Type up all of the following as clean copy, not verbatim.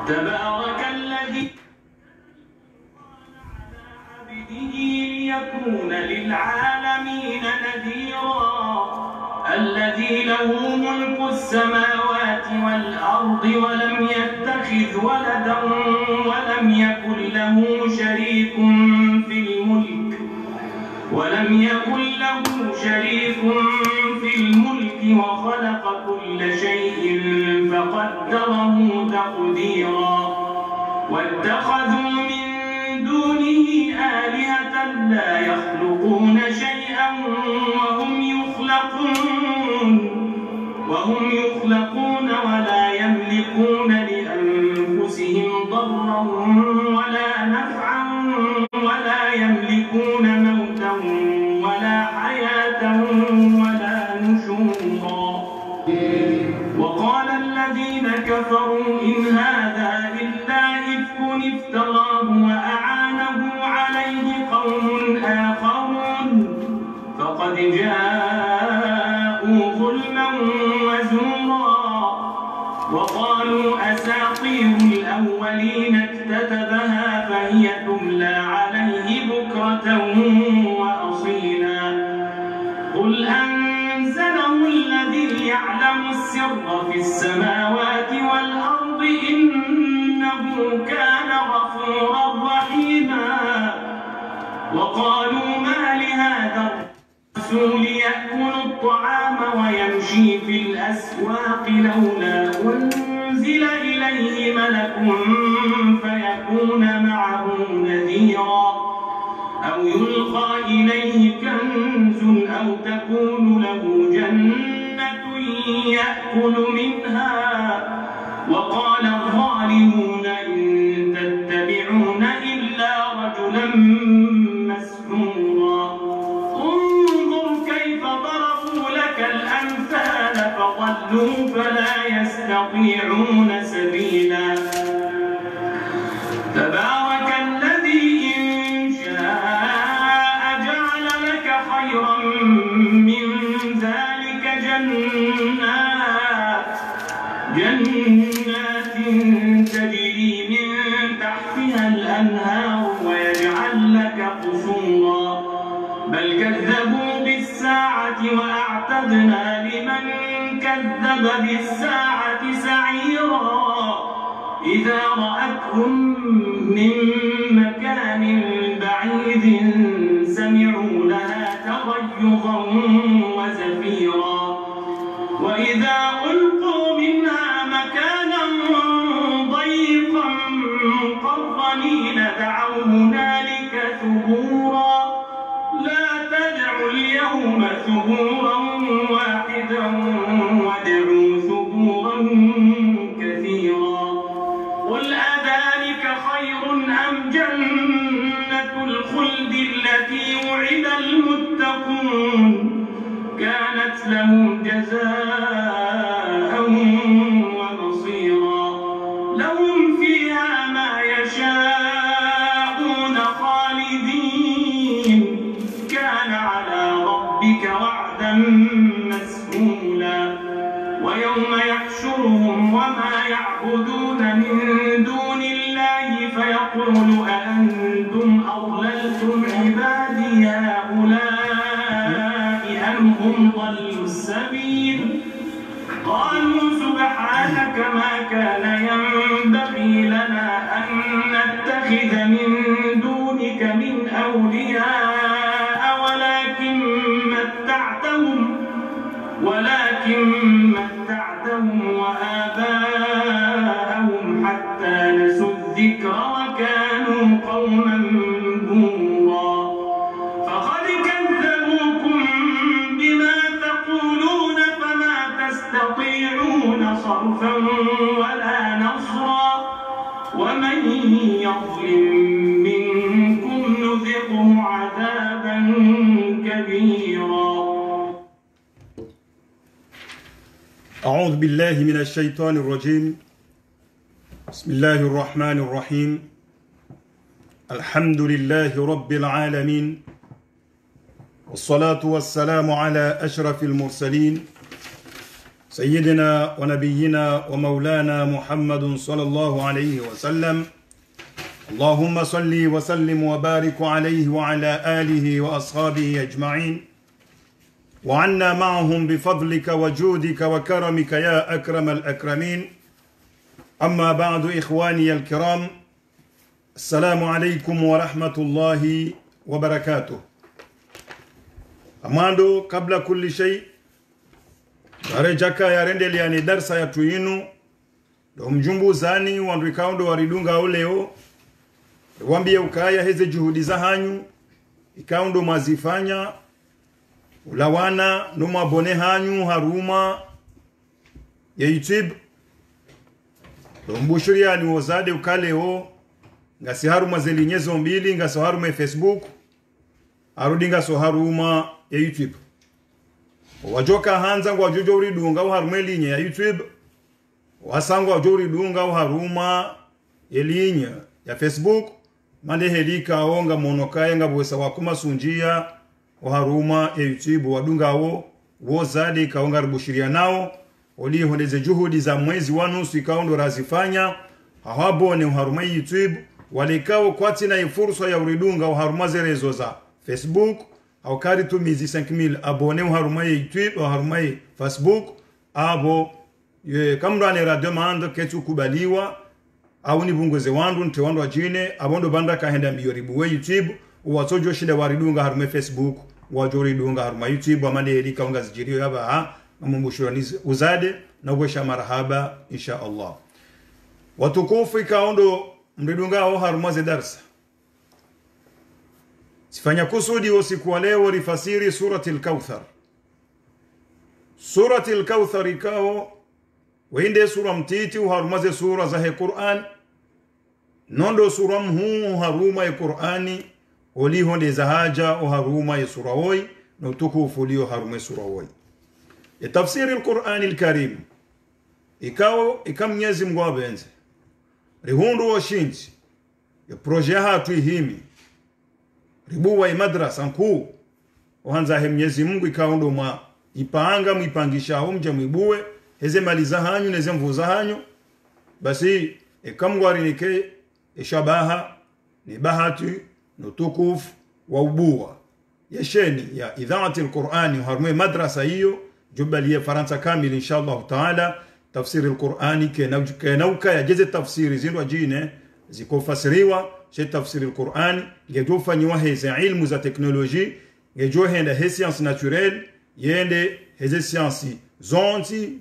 تبارك الذي عبده ليكون للعالمين نذيرا الذي له ملك السماوات والأرض ولم يتخذ ولدا ولم يكن له شريك في الملك وخلق كل شيء فقدره تقديرا واتخذوا من دونه آلهة لا يخلقون شيئا وهم يخلقون ولا يملكون لأنفسهم ضرا ولا نفعا ولا يملكون موتا ولا حياة ولا نشورا. وقال الذين كفروا إن هذا إلا إفك افتراه وأعانه عليه قوم آخرون فقد جاءوا ظلما وزورا. وقالوا أساطير الأولين اكتتبها فهي تملى عليه بكرة وأصيلا. قل أنزله الذي يعلم السر في السماوات والأرض إنه كان غفورا رحيما. وقالوا ما لهذا الرسول يأكل الطعام ويمشي في الأسواق لولا أنزل إليه ملك فيكون معه نذيرا أو يلقى إليه كنز أو تكون له جنة يأكل منها. وقال الظالمون إن تتبعون إلا رجلا مسحورا. انظر كيف ضربوا لك الأمثال فضلوا فلا يستطيعون سبيلا. تبارك الذي إن شاء جعل لك خيرا من ذلك جنات تجري من تحتها الأنهار ويجعل لك قصورا. بل كذبوا بالساعة وأعتدنا لمن كذب بالساعة سعيرا. إذا رأتهم من مكان بعيد سمعوا لها تغيظا وزفيرا. وإذا ألقوا منها مكانا ضيقا مقرنين دعوا هنالك ثبورا. لا تدعوا اليوم ثبورا واحدا وادعوا ثبورا كثيرا. قل أذلك خير أم جنة الخلد التي وعد المتقون كانت لهم جزاء ومصيرا. لهم فيها ما يشاءون خالدين كان على ربك وعدا مسئولا. ويوم يحشرهم وما يعبدون من دون الله فيقول أأنتم أضللتم عبادي هؤلاء أم هم ضلوا السبيل. قالوا سبحانك ما كان ينبغي لنا أن نتخذ من دونك من أولياء ولكن متعتهم وآباءهم حتى نسوا الذكر وكانوا قوما بورا. فقد كذبوكم بما تقولون فما تستطيعون صرفا ولا نصرا. ومن يظلم منكم نذقه عذابا كبيرا. أعوذ بالله من الشيطان الرجيم. بسم الله الرحمن الرحيم. الحمد لله رب العالمين، والصلاة والسلام على أشرف المرسلين سيدنا ونبينا ومولانا محمد صلى الله عليه وسلم. اللهم صل وسلم وبارك عليه وعلى آله وأصحابه أجمعين، وعنا معهم بفضلك وجودك وكرمك يا أكرم الأكرمين. أما بعد إخواني الكرام، السلام عليكم ورحمة الله وبركاته. أماندو قبل كل شيء barejaka ya rendeli yani darsa ya tuinu do mjumbu zani wandu ikaundo waridunga uleo wambie ukaya heze juhudi za hanyu ikaundo mazifanya ulawana no mabone hanyu haruma ya YouTube do mbushuri yani wozade ukaleo ngasi haruma zelinyezo mbili ngasi haruma Facebook arudinga so haruma ya YouTube wajoka hanza ngo wajojo uridunga uharume linye ya YouTube wasango wajojo uridunga uharuma elinye ya Facebook mande helika onga monokaye nga bwesa wakuma sunjia uharuma ya YouTube wadunga wo zadi kaonga rubushiria nao oli hondeze juhudi za mwezi wa nusu ikaundo razifanya hawabone uharuma YouTube walikao kwati na fursa ya uridunga uharuma zerezo za Facebook au kari tumizi 5000 abone uharuma YouTube uharuma Facebook abo kamro anera demande ketu kubaliwa au nibungoze wandu nte wandu ajine abondo banda kahenda mbiyoribu we YouTube uwatojo shida waridunga haruma Facebook wajoridunga haruma YouTube amande helika unga zijirio yaba mumbushuranizi uzade na ubwesha marahaba insha Allah. Watukufu ikaondo mridunga au haruma ze darsa sifanya kusudi usiku wa leo rifasiri surati al-Kauthar. Surati al-Kauthar ikao wende sura mtiti uharumaze sura za Qur'an nondo sura mhu haruma ya Qur'ani olihonde za haja uharuma ya sura woi na utukufu ulio haruma sura woi ya tafsiri al-Qur'an al-Karim ikao ikamnyezi mgwabenze rihundu wa shinji ya proje hatu ihimi ribuwa madrasa nkuu ohanza Mwenyezi Mungu ikaundo mwa ipanga mwipangisha umje mwibuwe heze maliza hanyu neze mvuza hanyu basi ekamwari nike shabaha ni bahati nutukufu wa ubuwa yesheni ya idhaati al-Qur'ani harumwe madrasa hiyo jubali ya Faransa kamil inshallah taala tafsiri al-Qur'ani kenauka ya jeze tafsiri zindwa jine zikofasiriwa she tafsiri al-Qur'ani ngejofanywa heze ilmu za teknoloji ngejohenda he science naturelle yende heze science zonti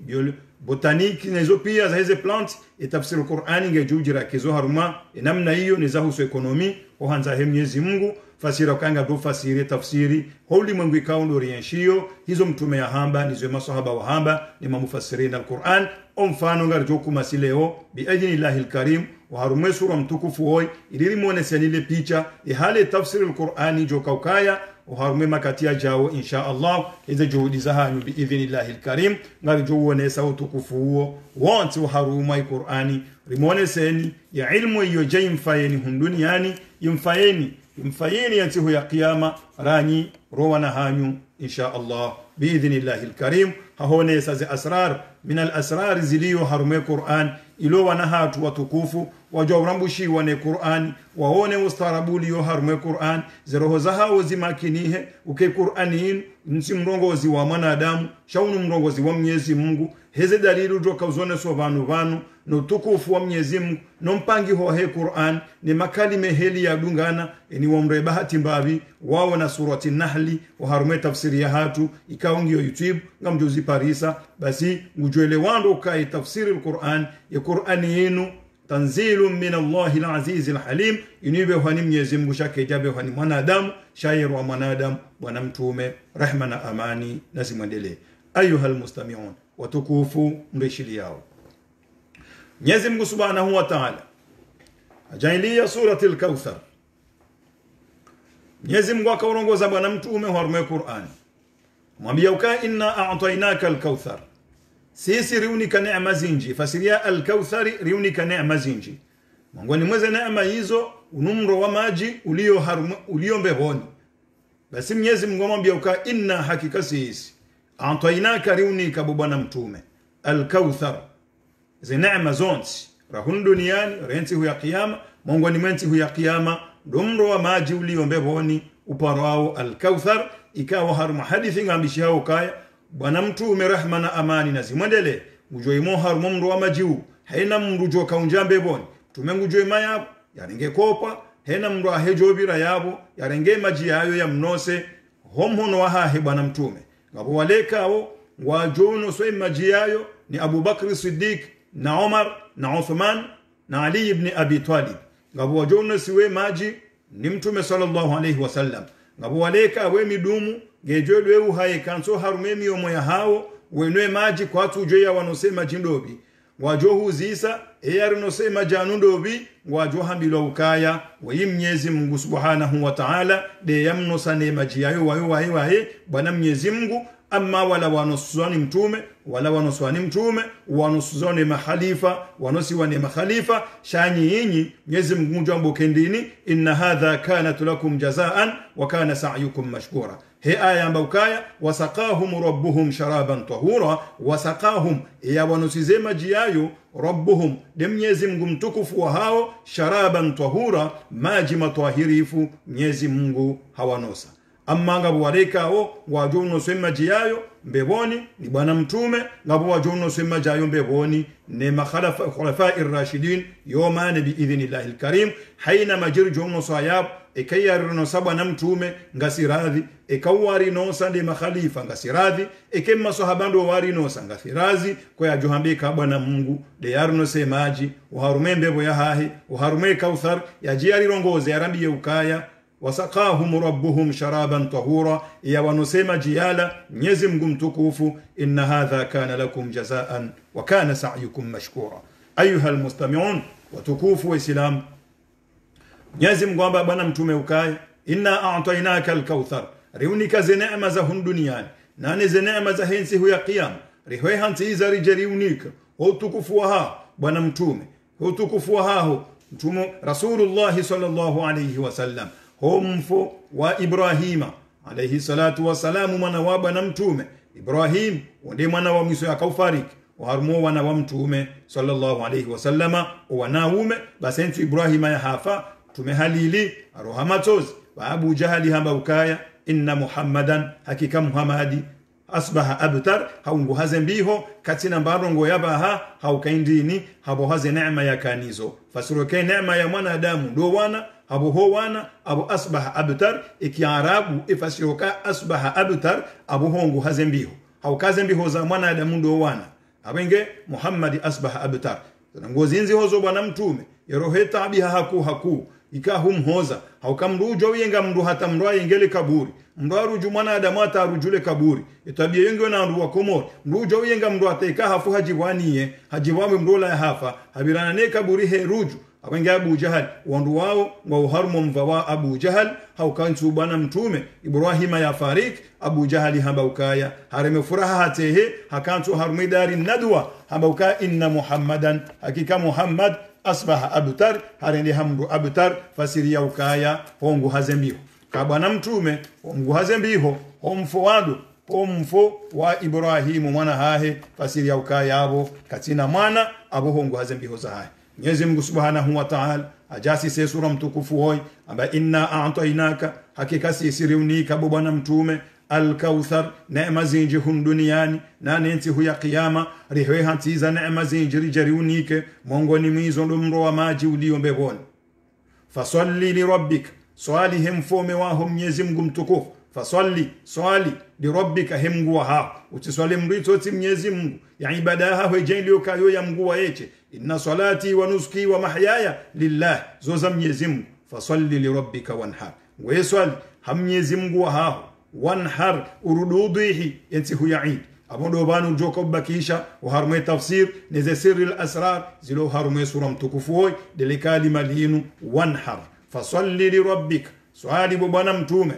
botanique nezo pia za heze plant et tafsiri al-Qur'ani ngejujira kezo haruma namna hiyo ni za husu ekonomi ohanza he Mwenyezi Mungu fasira kanga do fasiri tafsiri holi mungu ikaundo rienshio hizo mtume ya hamba nizo masahaba wa hamba ni mamufasirina al-Qur'an mfano ngarjoku masileo biidhnillahi al-karim wa harume sura mtukufu hoi ilili muoneseni ile picha ihale tafsiri al-Qur'ani jokaukaya uharume makatia jao insha Allah hizo juhudi za hanyu biidhnillahi al-karim ngarjoonesa utukufu huo wonti uharuma al-Qur'ani rimoneseni ya ilmu hiyo jaimfayeni hunduniani yumfayeni yantihu ya qiyama ranyi rowana hanyu insha Allah biidhnillahi al-karim hahone sazi asrar min al-asrar ziliyo harume Qur'an ilo wanahatu watukufu wajawrambushi wane Qur'an waone ustarabuli yo harume Qur'an zeroho zahao zimakinihe uke Qur'anin nsi mrongozi wa mwanadamu shaunu mrongozi wa Mwenyezi Mungu heze dalilu joka uzone so vanu no tukufu wa Mwenyezi Mungu no mpangi ho he Qur'an ni makalime heli ya dungana ni wamre bahati mbavi wao na surati Nahli wa harume tafsiri ya hatu ikaongio YouTube ngamjozi Parisa basi ujwele wando kai tafsiri al-Qur'an ya Qur'ani yenu tanzilu min Allahi al-aziz al-halim inibe hani Mwenyezi Mungu shake jabe hani mwanadamu shair wa mwanadamu bwana mtume rehma na amani nazimwendele ayuha almustami'un watukufu mrishili yao Mwenyezi Mungu subhanahu wa ta'ala ajailia surati al-Kauthar. Mwenyezi Mungu akaongoza bwana mtume harume Qur'an mwambia uka inna a'tainaka al-Kauthar sisi riunika neema zinji fasiria al-Kauthari riunika neema zinji Mungu ni mweze neema hizo unumro wa maji ulio mbehoni basi Mwenyezi Mungu mwambia uka inna hakika sisi a'tainaka riunika bwana mtume al-kauthar ze neema zonsi rahun duniani renti hu ya kiyama Mungu ni menti hu ya kiyama domro wa maji uliombe boni uparao al-kauthar ikawa harma hadithi ngambishi hao kaya bwana mtume rahma na amani na zimwendele ujoi mo harma mro wa maji haina mrujo kaunjambe boni tumengujoi mayabo yarenge kopa hena mro ahejobira yabo yarenge maji yayo ya mnose homhono wa hahe bwana mtume ngabo walekao wajono so maji yayo ni Abu Bakr Siddiq na Umar na Uthman na Ali ibn Abi Talib ngabo wajono siwe maji ni mtume sallallahu alayhi wasallam ngabo waleka we midumu gejodwe uhaye kanso harumemi omo ya hao wenwe maji kwa tujoya wanosema jindobi wajohu zisa eyarunosema janundobi wajoha bilo ukaya wayimnyezi Mungu subhanahu wa ta'ala de yamnosane maji yayo wayo bwana Mwenyezi Mungu amma wala wanosuzani mtume wala wanoswani mtume wanosuzani mahalifa wanosiwani makhalifa shanyi yinyi Mwenyezi Mungu jambo kendini inna hadha kanat lakum jazaan wa kana sa'yukum mashkura he aya mbukaya wasaqahum rabbuhum sharaban tahura wasaqahum ya wanusize maji yayo rabbuhum de Mwenyezi Mungu mtukufu wa hao sharaban tahura maji matahirifu Mwenyezi Mungu hawanosa amma ngabo walekao wajono sema jiyayo mbeboni ni bwana mtume ngabo wajono sema jayo mbeboni ne makhalafa khulafa ar-rashidin yoma nabi idhnillahi al-karim haina majir jono sayab ekayarino saba na mtume ngasiradhi ekawari no sande makhalifa ngasiradhi ekemma sahabando wari no sangathirazi kwa yajohambika bwana Mungu de yarno semaji uharume mbebo ya hahi uharume kauthar yajiari rongoze yarambiye ukaya wasaqahum rabbuhum sharaban tahura ya wanusema jiyala Mwenyezi Mungu mtukufu inna hadha kana lakum jazaan wa kana sa'yukum mashkura ayuha almustami'un watukufu wa islam Mwenyezi Mungu amba bwana mtume ukaya inna a'tainaka alkauthar riunika neema za duniani nane neema za hensi hu ya qiyam rihwe hanti za rijariunika utukufu wa bwana mtume utukufu wa mtume rasulullah sallallahu alayhi wasallam homfo wa Ibrahima alayhi salatu wasalamu mwana wa bwana mtume Ibrahim ndiye mwana wa mwiso akaufariki waharmo wana wa mtume sallallahu alayhi wasallama wanaume basentu Ibrahima ya hafa tumehalili arohamatozi wa Abu Jahali hamba ukaya inna Muhammadan hakika Muhammadi asbaha abtar haungu hazembiho katina mbarongo yabaha haukaindini habo haze neema ya kanizo fasiroke neema ya mwanadamu do wana abo ho wana abo asbaha abtar ikiarabu ifasiroka asbaha abtar abo hongu hazembiho haukazembiho za mwanadamu do wana abenge Muhammad asbaha abtar ngozinzi hozo bwana mtume yeroheta biha haku ikahum hoza haukamrujo yenga mndu hata mndu yengele kaburi mndu aruju mwanadamu hata arujule kaburi itabia yengo na ndu wakomori mrujo yenga mndu ateka hafu hajiwaniye hajiwame mrola ya hafa habirana ne kaburi he ruju abenge Abu Jahal wandu wao wa uharmu mvawa Abu Jahal haukansu bwana mtume Ibrahima ya farik Abu Jahali hamba ukaya hareme furaha hatehe hakansu harumidari nadwa hamba ukaya inna Muhammadan hakika Muhammad asbaha abtar harende hamdu abtar fasiri ya ukaya hongu hazembiho kabwana mtume hongu hazembiho homfo wadu homfo wa Ibrahimu mwana hahe fasiri ya ukaya abo katina mwana abo hongu hazembiho zahahe Mwenyezi Mungu subhanahu wa ta'ala ajasi se sura mtukufu hoi amba inna a'tainaka hakika sisi unika bwana mtume al-kauthar neema zinji duniani na nenti hu ya kiyama rihwe hantiza neema zinji rijariunike mongoni mwizo ndumro wa maji uliombeboni fasalli li rabbik swali hemfome waho Mwenyezi Mungu mtukufu fasalli swali li rabbika hemgu wa utiswali mrito ti Mwenyezi Mungu ya ibada ha hejeli ukayo ya Mungu wa yeche inna salati wa nuski wa mahyaya lillah zoza Mwenyezi Mungu fasalli li rabbika wanhar we swali Mwenyezi Mungu wa wanhar urududihi yanti hu yaid abondo banu joko bakisha uharme tafsir neze sirri al-asrar zilo harme sura mtukufu hoy de kalima linu wanhar fasalli li rabbik swali bwana mtume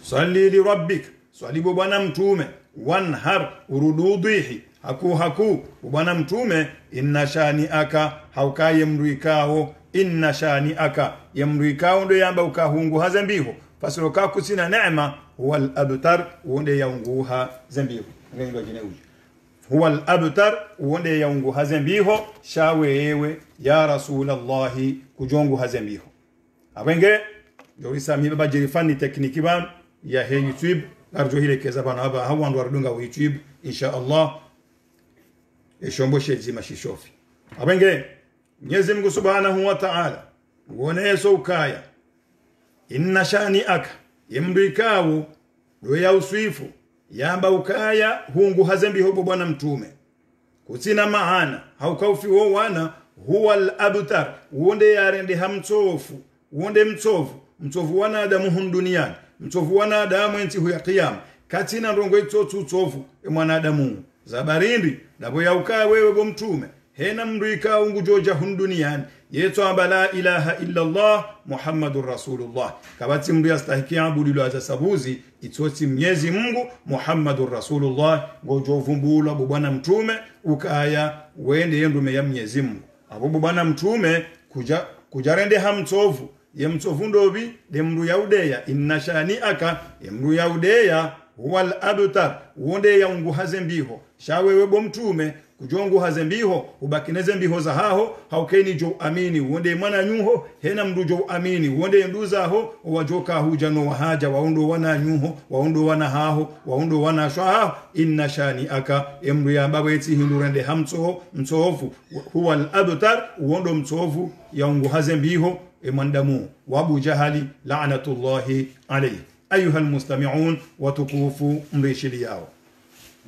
salli li rabbik swali bwana mtume wanhar urududihi haku bwana mtume inna shani aka haukaye mruikao inna shani aka yamruikao ndo yamba ukahungu hazambiho fasiroka kusina neema huwa al-abtar wonde yaunguha zambihu ngendo jine uji huwa al-abtar uonde yaungu hazembiho shawe ewe ya rasulallahi kujongu hazembiho abenge jorisa mi baba jirifani tekniki ban ya he YouTube arjo hile keza bana haba hawandu warudunga wa YouTube insha Allah eshombo shezima shishofi abenge Mwenyezi Mungu Subhanahu wa Ta'ala uoneso ukaya inna shani aka yemrikawo do ya uswifu yamba ukaya hungu hazembi hobo bwana mtume kusina maana haukaufi wo wana huwa al-abtar uonde yarende hamtofu uonde mtovu wana adamu hun duniani mtovu wana adamu enti huya qiyam katina rongo itotu utovu mwana adamu zabarindi nabo ya ukaya wewe bo mtume hena mrika ungu joja hun duniani yeto abala ilaha illa Allah Muhammadur Rasulullah kabati mri astahiki abudu wa sabuzi itoti Mwenyezi Mungu Muhammadur Rasulullah gojo vumbula bwana mtume ukaya wende yendume ya Mwenyezi Mungu abo bwana mtume kujarende hamtovu ye mtovu ndobi de mru yaudeya inna shani aka ye mru yaudeya wal abtar wonde ya ungu hazembiho shawewe bo mtume kujongu hazembiho ubakineze mbiho za haho haukeni jo amini wonde mwana nyuho hena mdu jo amini wonde nduza ho wajoka hujano wahaja waundo wana nyuho waundo wana haho waundo wana shwaha inna shani aka emru ya babeti hindurende hamso mtofu huwa al-abtar wondo mtofu ya ungu hazembiho emandamu wabu jahali la'natullahi alayhi ayuha almustami'un watukufu mrishili yao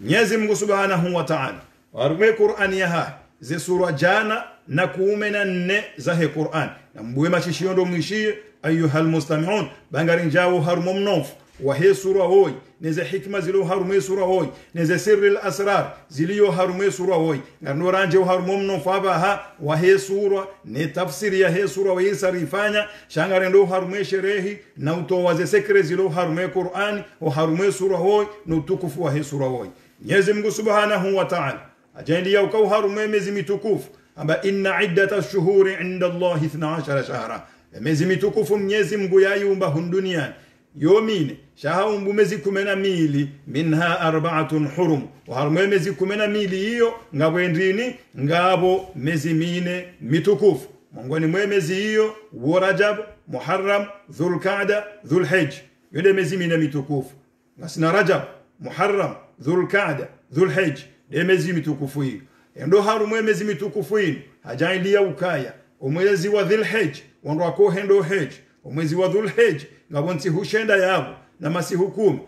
Mwenyezi Mungu Subhanahu wa Ta'ala warume Qur'ani ya ze sura jana na 14 za he Qur'an na mbwe mashishiondo mwishie ayuha almustami'un bangari njao harumo mnofu wa he sura hoy neze hikma zilo harume sura hoy neze sirri al-asrar ziliyo harume sura hoy ngano ranje harumo mnofu aba wa he sura ne tafsiri ya he sura wa isarifanya shangare ndo harume sherehi na utowaze sekre zilo harume Qur'an o harume sura hoy no tukufu wa he sura hoy Mwenyezi Mungu Subhanahu wa Ta'ala ajendi ya ukau harume mezi mitukufu amba inna iddata shuhuri inda Allah 12 shahra mezi mitukufu Mwenyezi Mungu yayumba hunduniani yomine shahaumbu mezi 12 minha arba'atun hurum wa harume mezi 12 hiyo ngabwendini ngabo mezi mine mitukufu mongoni mwe mezi hiyo Rajab Muharram Dhulqa'da Dhulhijj yule mezi mine mitukufu ngasina Rajab Muharram Dhulqa'da Dhulhijj de mezi mitukufu hiyo endo harume mezi mitukufu hiyo hajailia ukaya umwezi wa Dhulhijj wando ko hendo hej umwezi wa Dhulhijj ngabonti hushenda yabo na masihukumu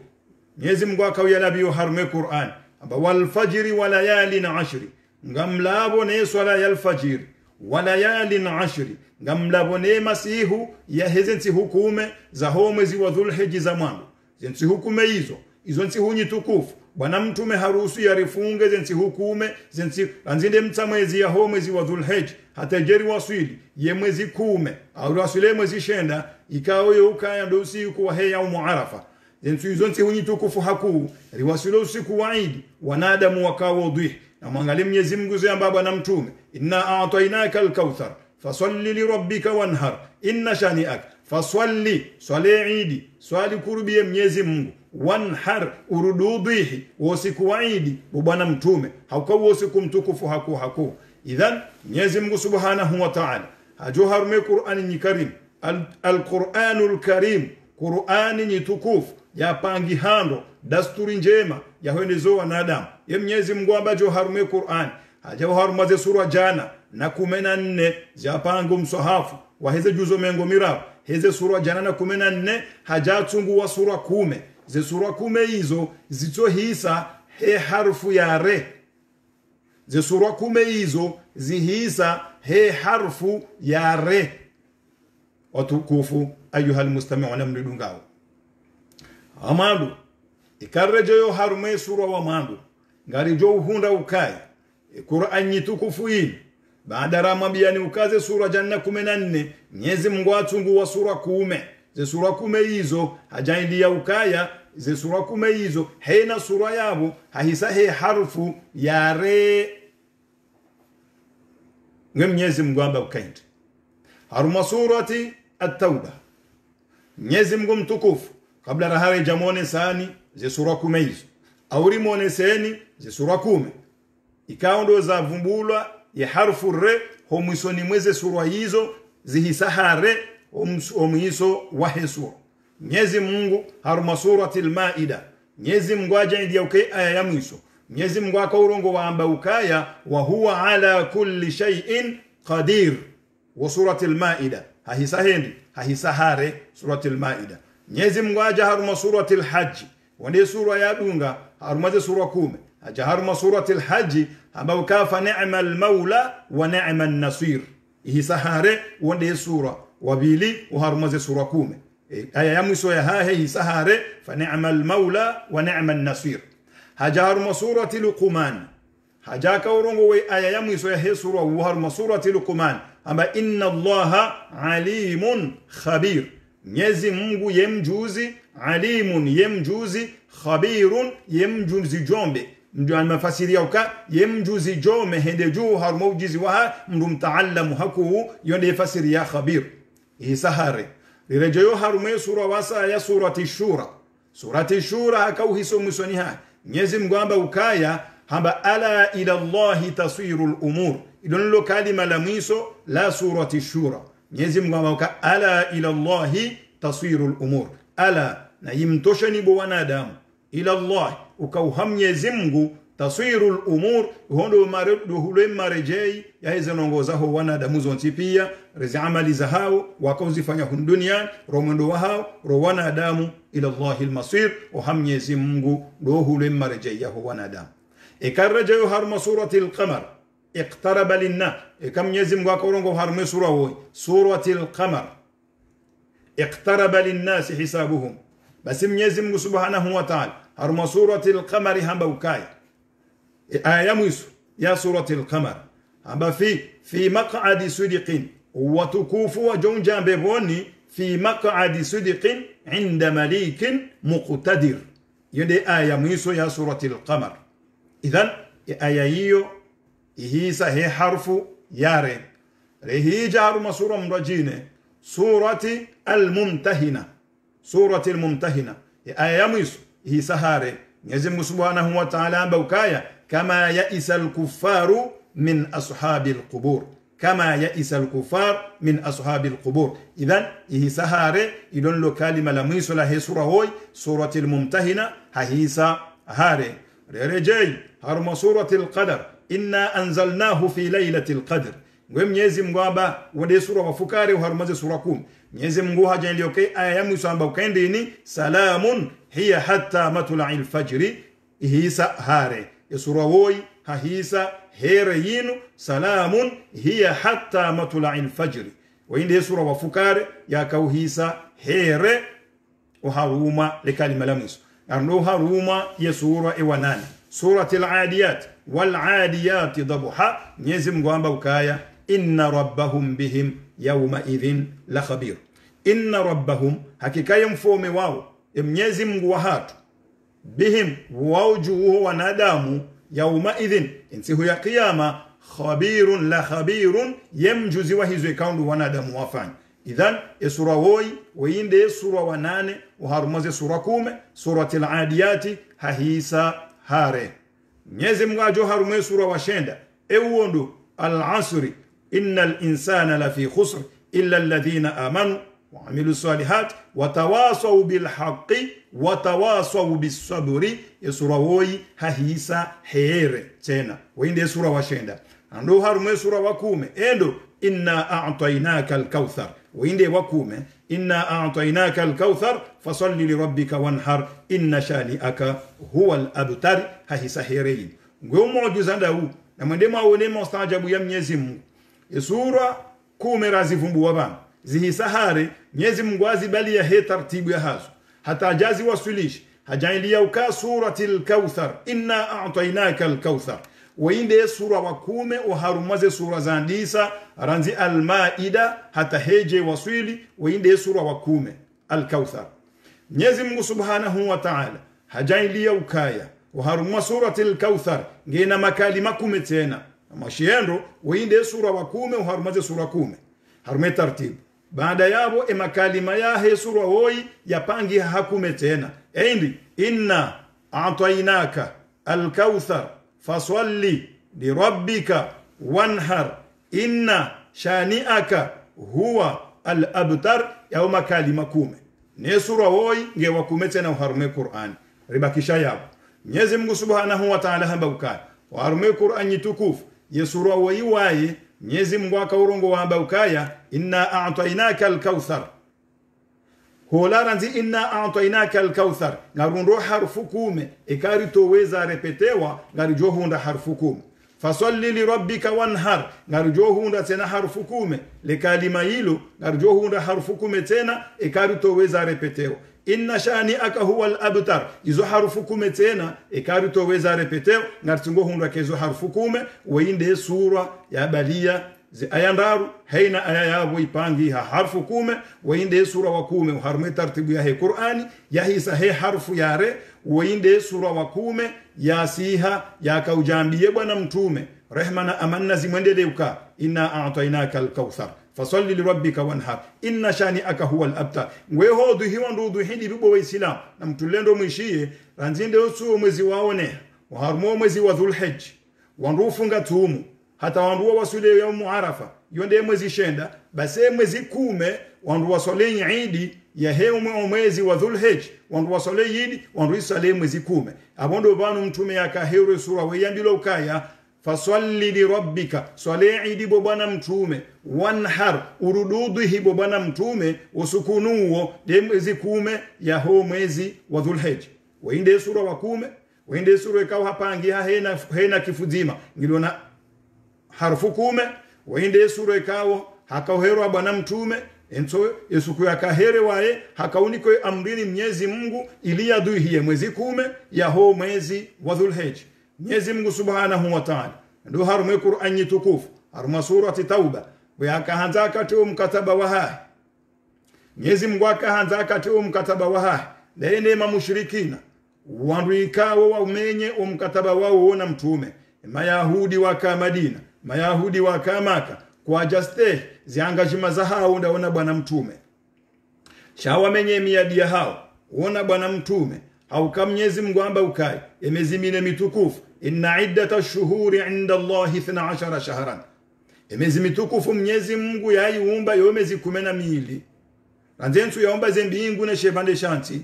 Mwenyezi Mungu akawia nabii harume Qur'an amba wal fajri wa layalin ashri ngamlabo ne swala ya al-fajr wa layalin ashri ngamlabo ne masihu ya hezenti hukume za ho mwezi wa Dhulhijj za mwanzo zensi hukume hizo nsi hunyi tukufu bwana mtume harusu ya rifunge zensi hukume zensi anzinde mtamwezi ya ho mwezi wa Dhulhijj hata jeri waswili ye mwezi 10 au waswile mwezi shenda ikao yo ukaya ndo usiku wa heya Arafa zensi hizo nsi hunyi tukufu haku riwaswile usiku wa Eid wanadamu wakawo dhi na mwangalie Mwenyezi Mungu zamba bwana mtume inna a'tainaka al-kauthar fasalli li rabbika wanhar inna shani'ak fasalli Eid swali kurubie Mwenyezi Mungu wanhar urududhihi usiku wa Eid bwana mtume haukawo usiku mtukufu haku idhan Mwenyezi Mungu Subhanahu wa Ta'ala hajoharume Qur'ani ni karim al-Qur'anul Karim Qur'ani ni tukufu ya pangi hando dasturi njema ya hwenezo wanadamu ye Mwenyezi Mungu ambajo harume Qur'ani hajoharumaze sura jana na 14 za pango msahafu wa heze juzo mengo mirab heze sura jana na 14 hajatungu wa sura 10 ze sura 10 hizo zitohisa he harfu ya re ze sura 10 hizo zihisa he harfu ya re watukufu ayuha almustami'una mridungao amadu ikarrejo yo harume sura wa mandu ngari jo uhunda ukai Qur'ani tukufu hii baada ramabiyani ukaze sura janna 14 Mwenyezi Mungu atungu wa sura 10 ze sura 10 hizo hajaindia ukaya ze sura 10 hizo haina sura yabo hahisa he harfu ya re Mwenyezi Mungu amba ukaindi haruma surati at-tauba Mwenyezi Mungu mtukufu kabla rahare jamone sani ze sura 10 hizo auri mone seni ze sura 10 ikaundo za vumbulwa ya harfu re homwisoni mweze sura hizo zihisahare omwiso wahe sura. Mwenyezi Mungu haruma suratil Maida, Mwenyezi Mungu ajaindia uke aya ya mwiso, Mwenyezi Mungu akaurongo waamba ukaya wa huwa ala kulli shay'in qadir. Wa suratil Maida hahisahendi hahisahare suratil Maida. Mwenyezi Mungu aja haruma suratil Hajj, wande sura ya dunga harumaze sura 10, aja haruma suratil Hajj ambao kafa ni'mal maula wa ni'man nasir. Hisahare wande sura wabili uharumaze sura 10. Aya ya mwiso ya hahe hisahare fa ni'mal maula wa ni'man nasir. Haja haruma surati Luqman, haja kaurongo we aya ya mwiso ya he sura uharuma surati Luqman amba inna Allaha alimun khabir. Mwenyezi Mungu yemjuzi, alimun yemjuzi, khabirun yemjuzi jombe. Mdu almafasiri yauka yemjuzi jome hende juu haruma ujizi waha mdu mtaallamu haku yonde fasiri ya khabir. Hisahare lirejeyo harume sura wasa ya surati Shura. Surati Shura hakau hiso mwisoni haa Mwenyezi Mungu amba ukaya hamba ala ila Allahi tasirul umur. Idonlo kalima la mwiso la surati Shura. Mwenyezi Mungu amba uka ala ila Allahi tasirul umur. Ala na yimtosha nibo wanadamu ila Allah ukauha Mwenyezi Mungu tasirul umur hondo hule marejei ya hizo nongoza ho wanadamu zonti pia rezi amali za hao wakauzifanya hundunia romendo wa hao ro wanadamu ila Allahil masir wa Mwenyezi Mungu do hule marejei ya ho wanadamu. Ikarrejeyo harma suratil Qamar iqtaraba linna ikam Mwenyezi Mungu akarongo harma sura wo suratil Qamar iqtaraba linnasi hisabuhum. Basi Mwenyezi Mungu subhanahu wa ta'ala harma suratil Qamar hamba ukaya aya mwiso ya suratil Qamar amba fi maq'adi sidiqin wa tukufu wa jonja beboni fi maq'adi sidiqin inda malikin muqtadir. Yende aya mwiso ya suratil Qamar. Idhan aya hiyo ihisa he harfu yare rehija haruma sura mrajine surati al-Mumtahina. Surati al-Mumtahina aya mwiso ihisa hare Mwenyezi Mungu subhanahu wa ta'ala amba ukaya kama yaisa al-kuffaru min ashabil qubur. Kama yaisa al-kuffar min ashabil qubur. Idhan ihisa hare idonlo kalima la mwiso la he sura hoy suratil Mumtahina hahisa hare rejei haruma suratil Qadar inna anzalnahu fi laylatil qadr. Ngwe Mwenyezi Mungu amba wade sura wafukari uharumaze sura 10. Mwenyezi Mungu haja ndio ke aya ya mwiso amba ukaende ni salamun hiya hatta matla'il fajri. Ihisa hare sura woi hahisa here yinu salamun hiya hatta matla'il fajri. Wainde sura wafukari ya kauhisa here uharuma lekalima la mwiso arno haruma ya sura ewanani suratil Adiyat wal Adiyat dabha. Mwenyezi Mungu amba ukaya inna rabbahum bihim yawma idhin la khabir. Inna rabbahum hakika mfome wao Mwenyezi Mungu wa hatu bihim waujuhu wanadamu yawma idhin insihu ya qiyama khabirun la khabirun yemjuzi wa hizo kaundu wanadamu wafanya. Idhan sura woi wainde sura wanane uharumaze sura 10 suratil Adiyati hahisa hare. Mwenyezi Mungu ajo harume sura washenda ewondu al-asri innal insana lafi khusr illa alladhina amanu wa amilu salihat wa tawasaw bil haqqi wa tawasaw bis sabri. Sura woi hahisa here tena wainde sura washenda ando harume sura wa 10 endo inna a'tainaka al-kauthar. Wainde wa 10 inna a'tainaka al-kauthar fasalli li rabbika wanhar inna shani'aka huwa al-abtar. Hahisa herein ngwe muujiza ndau na mwendema wone mustajabu ya Mwenyezi Mungu. Sura 10 razivumbu wabana zihisahare Mwenyezi Mungu azibali ya he tartibu ya hazo hata ajazi wasulishi hajailia uka suratil Kauthar inna a'tainaka al-kauthar. Wainde sura wa 10 uharumaze sura za ndisa ranzi al-Maida hata heje waswili wainde sura wa 10 al-Kauthar. Mwenyezi Mungu subhanahu wa ta'ala hajailia ukaya uharuma suratil Kauthar ngena makalima 10 tena mashiendo wainde sura wa 10 uharumaze sura 10 harume tartibu. Baada yabo makalima ya he sura hoi yapangi hakume tena endi inna a'tainaka al-kauthar fasalli li rabbika wanhar inna shani'aka huwa al-abtar yauma kalima kume ne sura woi nge wakume tena uharume Qur'an ribakisha yabo Mwenyezi Mungu Subhanahu wa Ta'ala hamba ukaya uharume Qur'an tukufu ye sura woi waye Mwenyezi Mungu akaurongo hamba ukaya inna a'tainaka al-kauthar holaranzi inna a'tainaka al-kauthar ngarundo harfu kume ikari toweza repetewa ngarijo hunda harfu kume fasalli li rabbika wanhar ngarijo hunda tena harfu kume le kalima hilo ngarijo hunda harfu kume tena ikari toweza repetewa inna shani'aka huwa al-abtar izo harfu kume tena ikari toweza repetewa ngaritungo hunda kezo harfu kume weinde sura ya balia ayandaru haina aya yabo ipangi harfu kume wainde sura wa kume uharume tartibu ya Qur'ani yahisa harfu yare wainde sura wa kume yasiha yakaujambie bwana mtume rehmana amanna zimwendele uka inna a'tainaka al-kauthar fasalli li rabbika wanhar inna shani'aka huwa al-abtar ngweho duhiwa ndudu hindi bibo wa islam na mtulendo mwishie ranzinde usu mwezi waone uharumo mwezi wa dhulhijj wanrufunga tumu hata wanduwa wasule ya Arafa yonde mwezi shenda base mwezi kume wandu wasole Eid ya heumu mwezi wa Dhulhijj wandu wasole Eid wandu isale mwezi kume abondo banu mtume yakaheure sura weyambilo ukaya fasalli li rabbika swale Eid bo bwana mtume wanhar urududu hibo bwana mtume usukunuo de mwezi kume ya ho mwezi wa Dhulhijj wainde sura wa kume wainde sura ikawa hapangi hena kifuzima ngiliona harfu kume wainde sura ikawo hakauherwa bwana mtume enso yesuku yakahere wae hakauniko amrini Mwenyezi Mungu ili adhuhie mwezi kume ya ho mwezi wa Dhulhijj Mwenyezi Mungu Subhanahu wa Ta'ala ndo harume Qur'ani tukufu haruma surati Tauba wakaanza kati mkataba wa hai Mwenyezi Mungu akaanza kati mkataba wa hai ndene mamushrikina wandu ikawo waumenye mkataba wao na mtume Mayahudi waka Madina Mayahudi waka Maka kwa jaste ziangajima za hao ndaona bwana mtume shawa menye miadi ya hao uona bwana mtume au kama Mwenyezi Mungu amba ukai emezimine mitukufu inna iddata shuhuri inda Allah 12 shahran emezi mitukufu Mwenyezi Mungu yaiumba yomezi 12 ranzensu yaomba zembingu na shebande shanti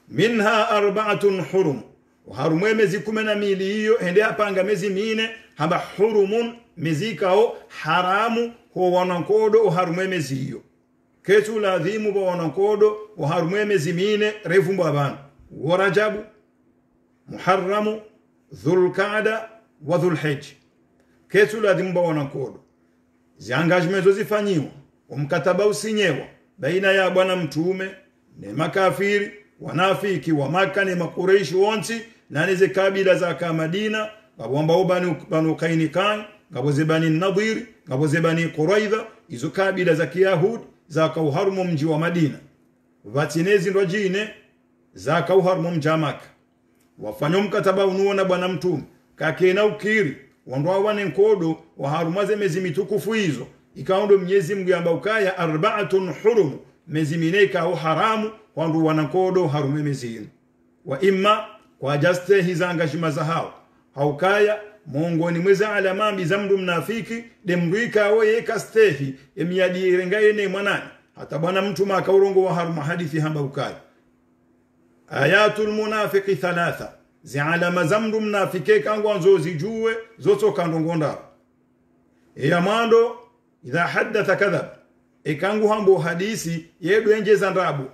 minha arba'atun hurum uharumwe mezi 12 hiyo ende apanga mezi mine hamba hurumun mezikao haramu ho wanankodo uharumwe mezi hiyo ketu ladhimu ba wanankodo uharumwe mezi mine refumbo abana warajabu muharramu dhulqaada wa dhulhijj ketu ladhimu ba wanankodo ziangajmezo zifanyiwa umkataba usinyewa baina ya bwana mtume ne makafiri wanafiki wa Maka ne makureishi wonsi na nize kabila za ka Madina ngabomba banu Kainikan ngaboze bani Nadir ngaboze bani Quraidha izo kabila za Kiyahudi za kauharumu mji wa Madina vatinezi ndo jine za kauharumu mji wa Maka wafanyo mkataba unuona bwana mtume kakena ukiri wandwa wane nkodo waharumaze mezi mitukufu hizo ikaondo Mwenyezi Mungu amba ukaya 4 hurum mezi mineka au haramu wandu wanankodo harume mezi wa imma kwa jaste hizanga shimaza hao haukaya mongoni mwezi alama bizamdu mnafiki demruika awe kastehi emiadi rengaye ne mwanani hata bwana mtu makaurongo wa harumu hadithi hamba ukaya ayatul munafiqi 3 zi alama zamdu mnafike kangu anzozi juwe zoto kandongonda ya mando idha haddatha kadhab ekangu hambo hadisi yedu enjeza ndabu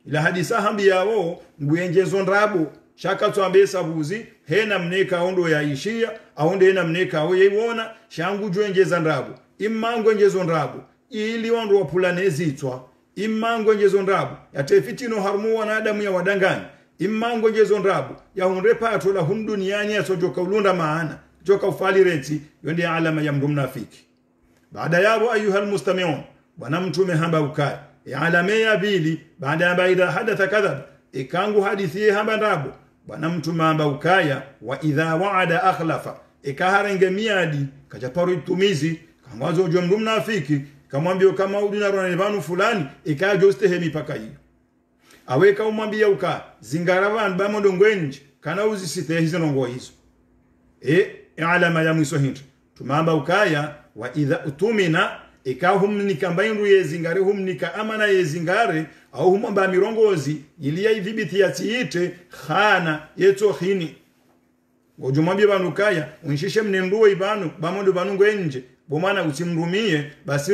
ila hadisa hambi yao nguenjezo ndabu shaka tuambe sabuzi hena mneka ondo ya ishia aonde hena mneka awe yewona shangu juenjeza ndabu imango enjezo ndabu ili wandu wapulanezitwa imango enjezo ndabu yatefitino harumu wanadamu ya wadangani imango enjezo ndabu ya hunrepato la hunduniani ya sojoka ulunda maana joka ufalireti yonde alama ya mnafiki baada yabo ayuha almustami'un bwana mtume hamba ukai alame ya bili baada ya baida hadatha kadhab ikangu hadithi hamba ndabo bwana mtume hamba ukaya wa idha wa'ada akhlafa ikaharenge miadi kajaparu itumizi kangwazo jo mnafiki kamwambia kama udina rona banu fulani ikajoste hemi paka hiyo aweka umwambia uka zingaravan bamondo ngwenje kana uzisite hizo ngo hizo alama ya mwiso hindu tumamba ukaya wa idha utumina ikahum nikambaindu yezingare hum nika amana yezingare au humamba mirongozi ilia idhibiti ya tiite khana yeto khini ngojumwambie banu kaya unshishe mnenduwe ibanu bamondo banu ngenje bomana utimrumie basi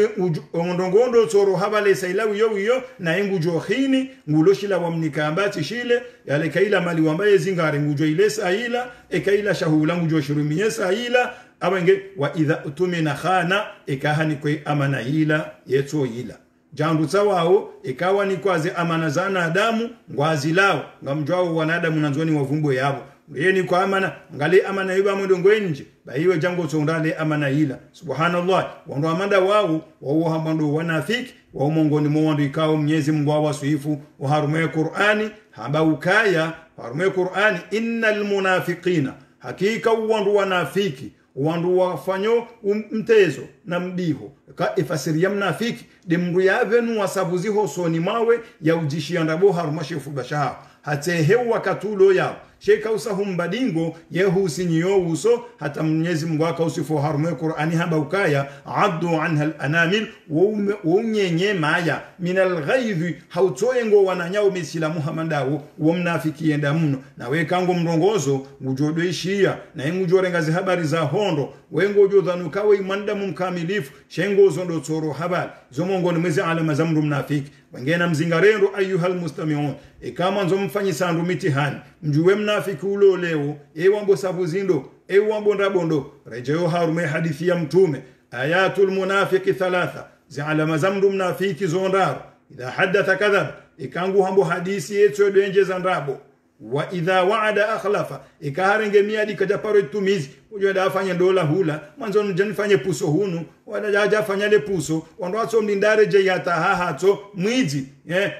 ondongondo tsoro habale sailawi yo na ingujo khini nguloshila wa mnikambati shile yale kaila mali wambaye zingare ngujo ile saila ekaila shahula ngujo shirumie saila abenge wa idha utumina khana ikahani kwe amana ila yeto ila jandu tawao ikawa ni kwaze amana zana adamu ngwazilao ngamjwao wanadamu nanzoni wavumbo yabo yeni kwa amana ngali amana yiba mundu ngwenje baiwe jango tsondale amana ila subhanallah wando amanda wao wao hamando wanafiki wao mongoni mwandu ikao Mwenyezi Mungu awasifu wa harume Qur'ani hamba ukaya harume Qur'ani innal munafiqina hakika wandu wanafiki wandu wafanyo mtezo na mbiho ka ifasiria mnafiki de mndu yavenu wasabuziho soni mawe ya ujishia ndabo harumashefu bashaha hatehewa katulo yao sheka usahum badingo yehusi nyo uso hata Mwenyezi Mungu akausifu harume Qur'ani haba ukaya addu anha al-anamil unyenye maya min al-ghayz hautoyengo wananyao misila Muhammadawo wo mnafiki yenda mno na wekango mrongozo ujodoishia na ngujorengazi habari za hondo wengo jodhanukawe imanda mkamilifu shengo zondo tsoro habari zomongo ni mwezi alama za mndu mnafiki wengena mzingarendo ayuhal mustami'un kama nzomfanyi sandu mitihani mjuwe mnafiki ulo leo wambo sabuzindo wambo ndabondo rejeo harume hadithi ya mtume ayatul munafiki thalatha alama za mndu mnafiki zondaro idha hadatha kadhab ikangu hambo hadisi yetu denje za ndabo wa idha wa'ada akhlafa ikaharenge miadi kajaparo itumizi ujua afanye dola hula mwanzo njanifanye puso hunu wala hajafanya le puso wando aso mlindare je yata hahato mwiji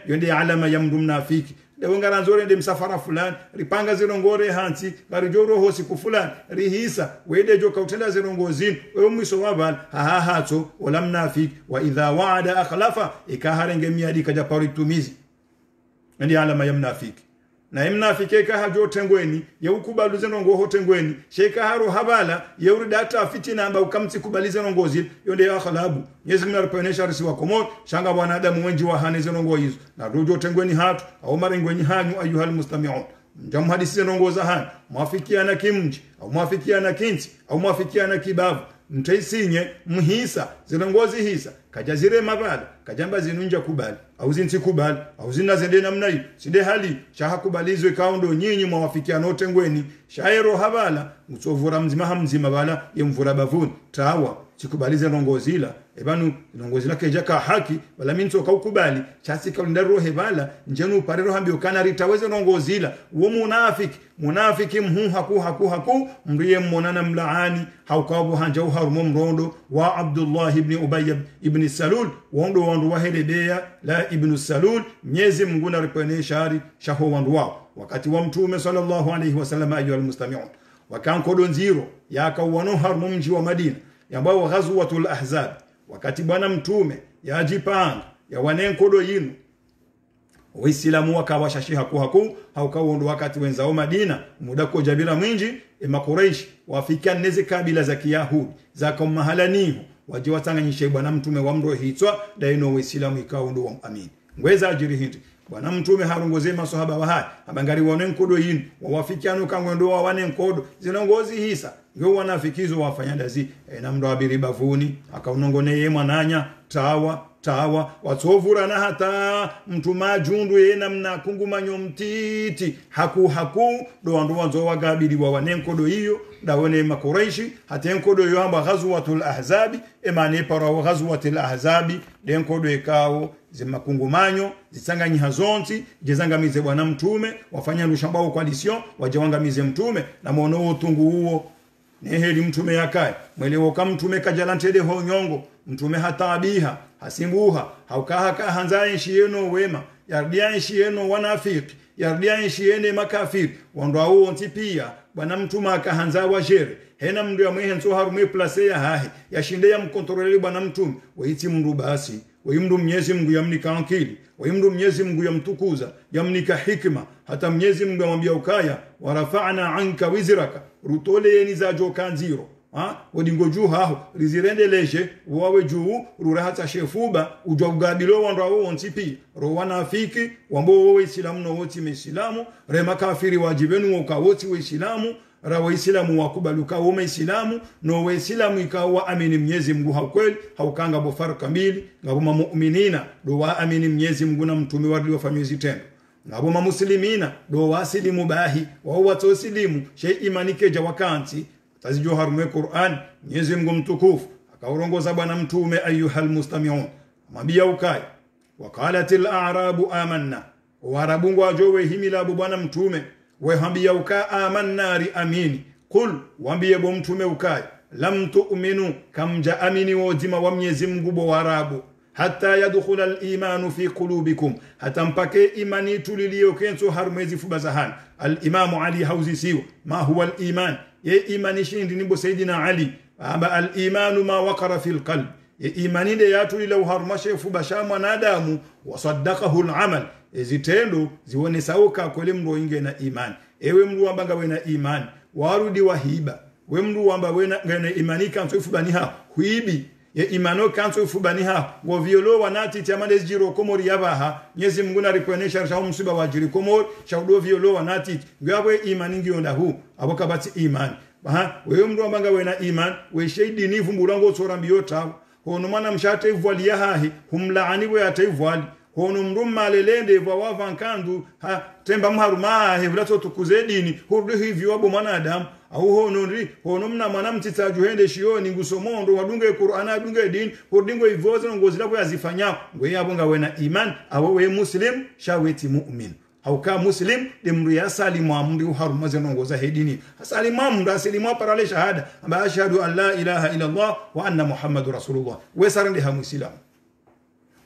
yonde alama ya mndu mnafiki dewongara nzore ndi msafara fulani ripanga zirongore hansi barijoro hosi kufulani rihisa wede joka utenda zirongozini wewe mwiso wabal hahato wala mnafiki wa idha wa'ada akhlafa ikaharenge miadi kajaparo itumizi ndi alama ya mnafiki na mnafiki ka hajo tengweni yeukubaluze nongo hotengweni sheka haro habala yeurida fitina amba ukamti kubalize nongozi yonde ya khalabu Yesu mnaruponesha risi wa komo shanga bwana Adamu wenji wa hanize nongo hizo na dojo tengweni hatu au marengweni hanyu ayuhal mustami'un jamu hadisi nongoza han mwafikiana kimji au mwafikiana kinti au mwafikiana kibavu mtaisinye mhisa zilongozi hisa kajazire mabala kajamba zinunja kubali au zinti kubali au zinazende namna hiyo side hali shaha kubalizwe kaundo nyinyi mwafikiana tengweni shairo habala mtsovura mzima bala yemvura bavuni tawa sikubalize nongozila ebanu nongozila kejaka haki wala minto kaukubali chasi kalindaro hebala njenu parero hambio kana ritaweze nongozila uo munafiki mhu haku mriye mmonana mlaani haukabu hanjau harumo mrondo wa Abdullah ibn Ubay ibn Salul wondo wandu wahelebea la ibn Salul Mwenyezi Mungu na ripene shari shaho wandu wao wakati wa mtume sallallahu alayhi wasallam ayu almustami'un wakankodo nziro yakawano harumo mji wa Madina ambao ghazwatul ahzab wakati bwana mtume yajipanga ya wanenkodo yinu Waislamu wakawashashi haku haukawondo wakati wenzao Madina muda ko jabira mwinji makuraish wafika neze kabila za Kiyahudi za kamahalaniho waje watanganyishe bwana mtume wa mro hitwa daino Waislamu ikawondo wa amin ngweza ajiri hindi bwana mtume harungoze maswahaba wa hai abangari wanenkodo yinu wafikiano kangwendo wa wanenkodo zinongozi hisa ngo wanafikizo wafanyandazi na mndo abiri bavuni akaunongone mwananya tawa watovura na hata mtu majundu yena mnakungumanyo mtiti haku do wandu wanzo wagabiri wa wanenkodo hiyo dawone makuraishi hatenkodo yo amba ghazwatul ahzabi emane para wa ghazwatul ahzabi denkodo ekao zimakungumanyo zisanganyi hazonti jezangamize bwana mtume wafanya lushambao coalition wajewangamize mtume na muono utungu huo neheli mtume yakaye mwelewo kama mtume kajalantede ho nyongo mtume hatabiha hasimbuha haukaha hanzaye shieno wema yardia shieno wanafiki yardia shiene makafiri wando huo ntipia bwana mtume akahanza wa jere hena mndu ya mwehenzo harume place ya hahi yashinde ya mkontroleli bwana mtume waiti mndu basi Waimru Mwenyezi Mungu yamnika akili, waimru Mwenyezi Mungu yamtukuza, yamnika hikma. Hata Mwenyezi Mungu amwambia ukaya warafa'na anka wizraka, rutole yeni za jokanziro wadingo juu haho rizirendeleshe wawe juu rurahata shefuba ujwa ugabilo wandrawo ontipi ro wanafiki wambo wowe Islamu no woti Islamu rema kafiri wajibenu wakawoti wa Islamu ra wa Islamu wakubaluka wa Islamu no wa Islamu ikawa amini Mwenyezi Mungu hakweli haukanga bofar kamili ngaboma mu'minina do wa amini Mwenyezi Mungu na mtume wa famizi tendo ngaboma muslimina do wasilimu bahi wa watosilimu shay imanike jawakanti tazijo harume Qur'an Mwenyezi Mungu mtukufu akaurongoza bwana mtume ayuhal mustami'un mabia ukai wakalatil a'rabu amanna warabungu ajowe himila bwana mtume we hambia uka amanna ri amini qul wambie bo mtume ukai lam tu'minu kamja amini wozima wa Mwenyezi Mungu bo warabu hatta yadkhula al-imanu fi qulubikum hata mpake imani tulilio kenso harumezi fubazahan al-imam Ali Hauzisiwa ma huwa al-iman ye imani shindi nibo Sayyidina Ali aba al-imanu ma waqara fil qalb ye imani de yatu ila harmashe fubasha mwanadamu wasaddaqahu al-amal ezitendo zione sauka kwele mro inge na imani ewe mru ambanga wena imani warudi wahiba we mru amba wena ngene imani kanso fubani ha huibi ye imano kanso fubani ha go violo wanati tiamande jiro komori yabaha Mwenyezi Mungu na rekonesha shao msiba wajiri komori shaudo violo wanati ngabwe imani ngionda hu abokabati imani wewe mru ambanga wena imani we shedi ni vumbulango tsorambiyo tawo hono mwana mshate ivwali yahahi humlaani we ataivwali hono mrumma lelende vwa wavankandu temba mharuma hevlato tukuzedini hurdu hivyo wabo mwanadamu au hono mna mwana mtitaju hende shioni ngusomondo wadunge Qur'an adunge dini hurdingo ivoza ngozila kwa yazifanya ngwe yabonga wena iman awe muslim shaweti mu'min hauka muslim demru ya salimu amri uharumaze nongoza hedini salimu amri asilimu parale shahada amba ashhadu an la ilaha illa Allah wa anna muhammadur rasulullah wesarande ha muslim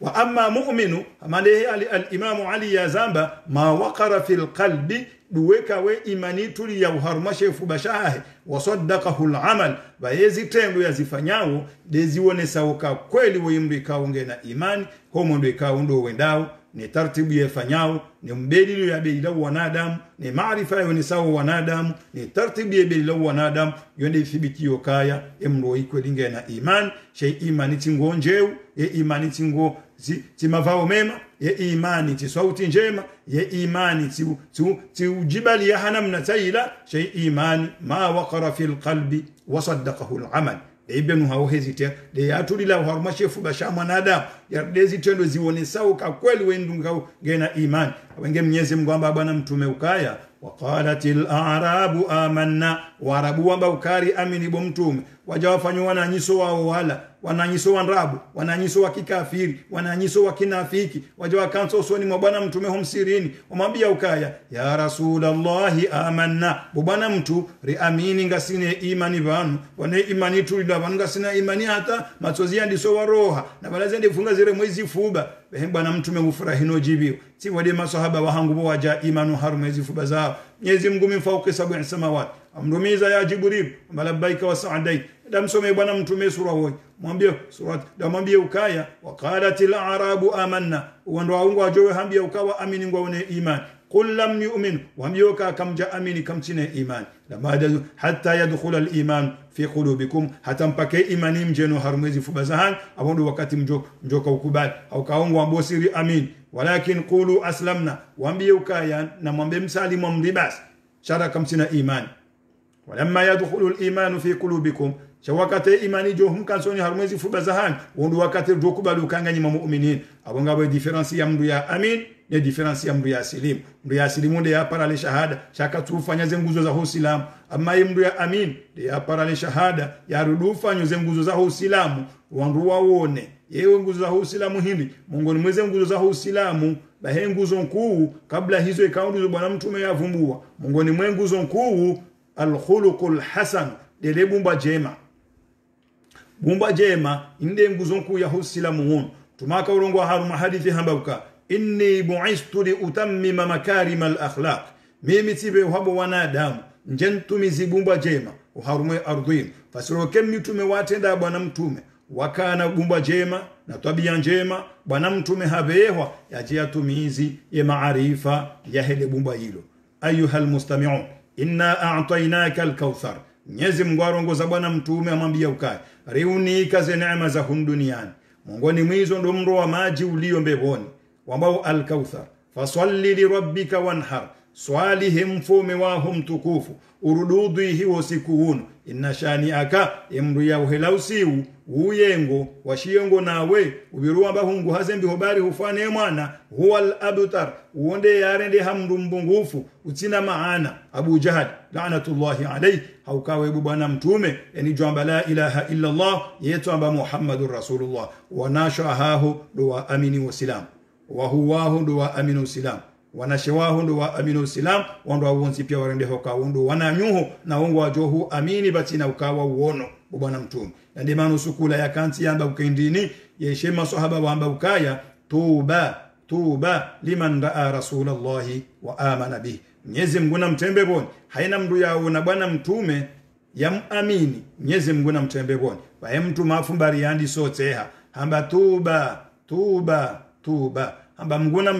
wa amma mu'minu amande al-imam Ali ya zamba ma waqara fil qalbi duweka we imani tuli ya uharumashe fubashahe wasaddaqahu al-amal bayezi tendo yazifanyao dezione sauka kweli weimri kaonge na imani homo ndo ikaondo wendao ni taratibu yefanyao ni mbedili ya bedila wanadamu ni maarifa yo ni sawa wanadamu ni taratibu ya bedila wanadamu yonde thibitio kaya emro ikwelinge na imani shay imani tingonjeu ye imani tingo timavao mema ye imani tisauti njema ye imani tiujibali ya hanamna taila shay imani ma waqara fil qalbi wasaddaqahu al-amal ibenu hao hezite de atulila harumashefu basha mwanadamu ya dezi tendo zione sauka kweli wendunga ngena imani wenge Mwenyezi Mungu amba bwana mtume ukaya waqalatil a'rabu amanna warabu amba ukari amini bo mtume waja wafanywa wananyiso wao wala wananyiso wanrabu wananyiso wa kikafiri wananyiso wa kinafiki waja wakanso usoni mwa bwana mtume humsirini wamwambia ukaya ya rasulallahi amanna bwana mtu riamini ngasine imani banu wane imani tulida banu ngasina imani hata machozi yandiso waroha na balaze ndifunga zire mwezi fuba bwana mtume ufurahino jibio si wade masahaba wahangu bo waja imanu harumezi fuba zao Mwenyezi Mungu mfauke sab'i samawati amrumiza ya Jibril malabaika wa sa'dai damsome bwana mtume sura hoyi mwambie surat damwambie ukaya waqalatil a'rabu amanna wando waungu ajowe hambia ukawa amini ngwaone imani qul lam yu'min wambioka kamja amini kamtine imani lamada hatta yadkhula al-iman fi qulubikum hatta mpake imani mjeno harumezi fubazahan abondo wakati mjoka ukubali au kaongo ambosiri amin walakin qulu aslamna wambie ukaya na mwambie msalimu mribas shara kamtina imani walamma yadkhulu al-iman fi qulubikum shawakate imani jo humkansoni harumezi fubazahan wondo wakati dokubali ukanganya mu'minin abonga bo difference ya mdu ya amin ne difference ya mdu ya silim mdu ya silimu de ya parale shahada shaka tufanya zenguzo za Uislamu amma mdu ya amin de ya parale shahada ya rudufa nyoze nguzo za Uislamu wandu waone yewe nguzo za Uislamu hindi mongoni mweze nguzo za Uislamu bahe nguzo nkuu kabla hizo ikaundu bwana mtume yavumbua mongoni mwe nguzo nkuu al-khuluqul hasan de bumba jema inde nguzo nkuu ya Uislamu hunu tumaka urongo haruma hadithi hambauka inni bu'istu li utammima makarim al-akhlaq mimi tibe habo wanadamu njentumizi bumba jema uharume ardhini fasiro kemi tume watenda bwana mtume wakana gumba jema na tabia njema bwana mtume habehwa yaje atumizi ya maarifa ya hele gumba hilo. Ayuhal mustami'un, inna a'tainaka al-kauthar. Mwenyezi Mungu arongoza bwana mtume amwambia ukae riunika ze neema za humu duniani mongoni mwizo ndo mro wa maji ulio mbeboni wambao al-kauthar. Fasalli li rabbika wanhar, swalihi mfume wahu mtukufu urududhi hiwo siku unu. Inna shani aka emru ya uhela usiu uyengo washiyengo nawe ubiruwa mba hungu hazembi hobari hufane mwana huwa al-abtar uonde yarende hamdu mbungufu utina maana. Abu Jahal la'natullahi alayhi haukawe bwana mtume yani jwamba la ilaha illa Allah yetu amba Muhammadur Rasulullah wa nashahahu duwa amini wa silam wa huwahu duwa amini wa silam wanashewahu ndo wa aminu silam wando wonsi pia warende hoka wando wananyuho na wongo wajohu amini batina ukawa uono bwana mtume. Ndi manu sukula ya kanti yamba ukendini yeshema sahaba wamba ukaya tuba liman raa rasulallahi wa amana bi. Mwenyezi Mungu na mtembe boni haina mndu yao na bwana mtume ya amini. Mwenyezi Mungu na mtembe boni bae mtu mafumbari yandi soteha hamba tuba hamba mnguna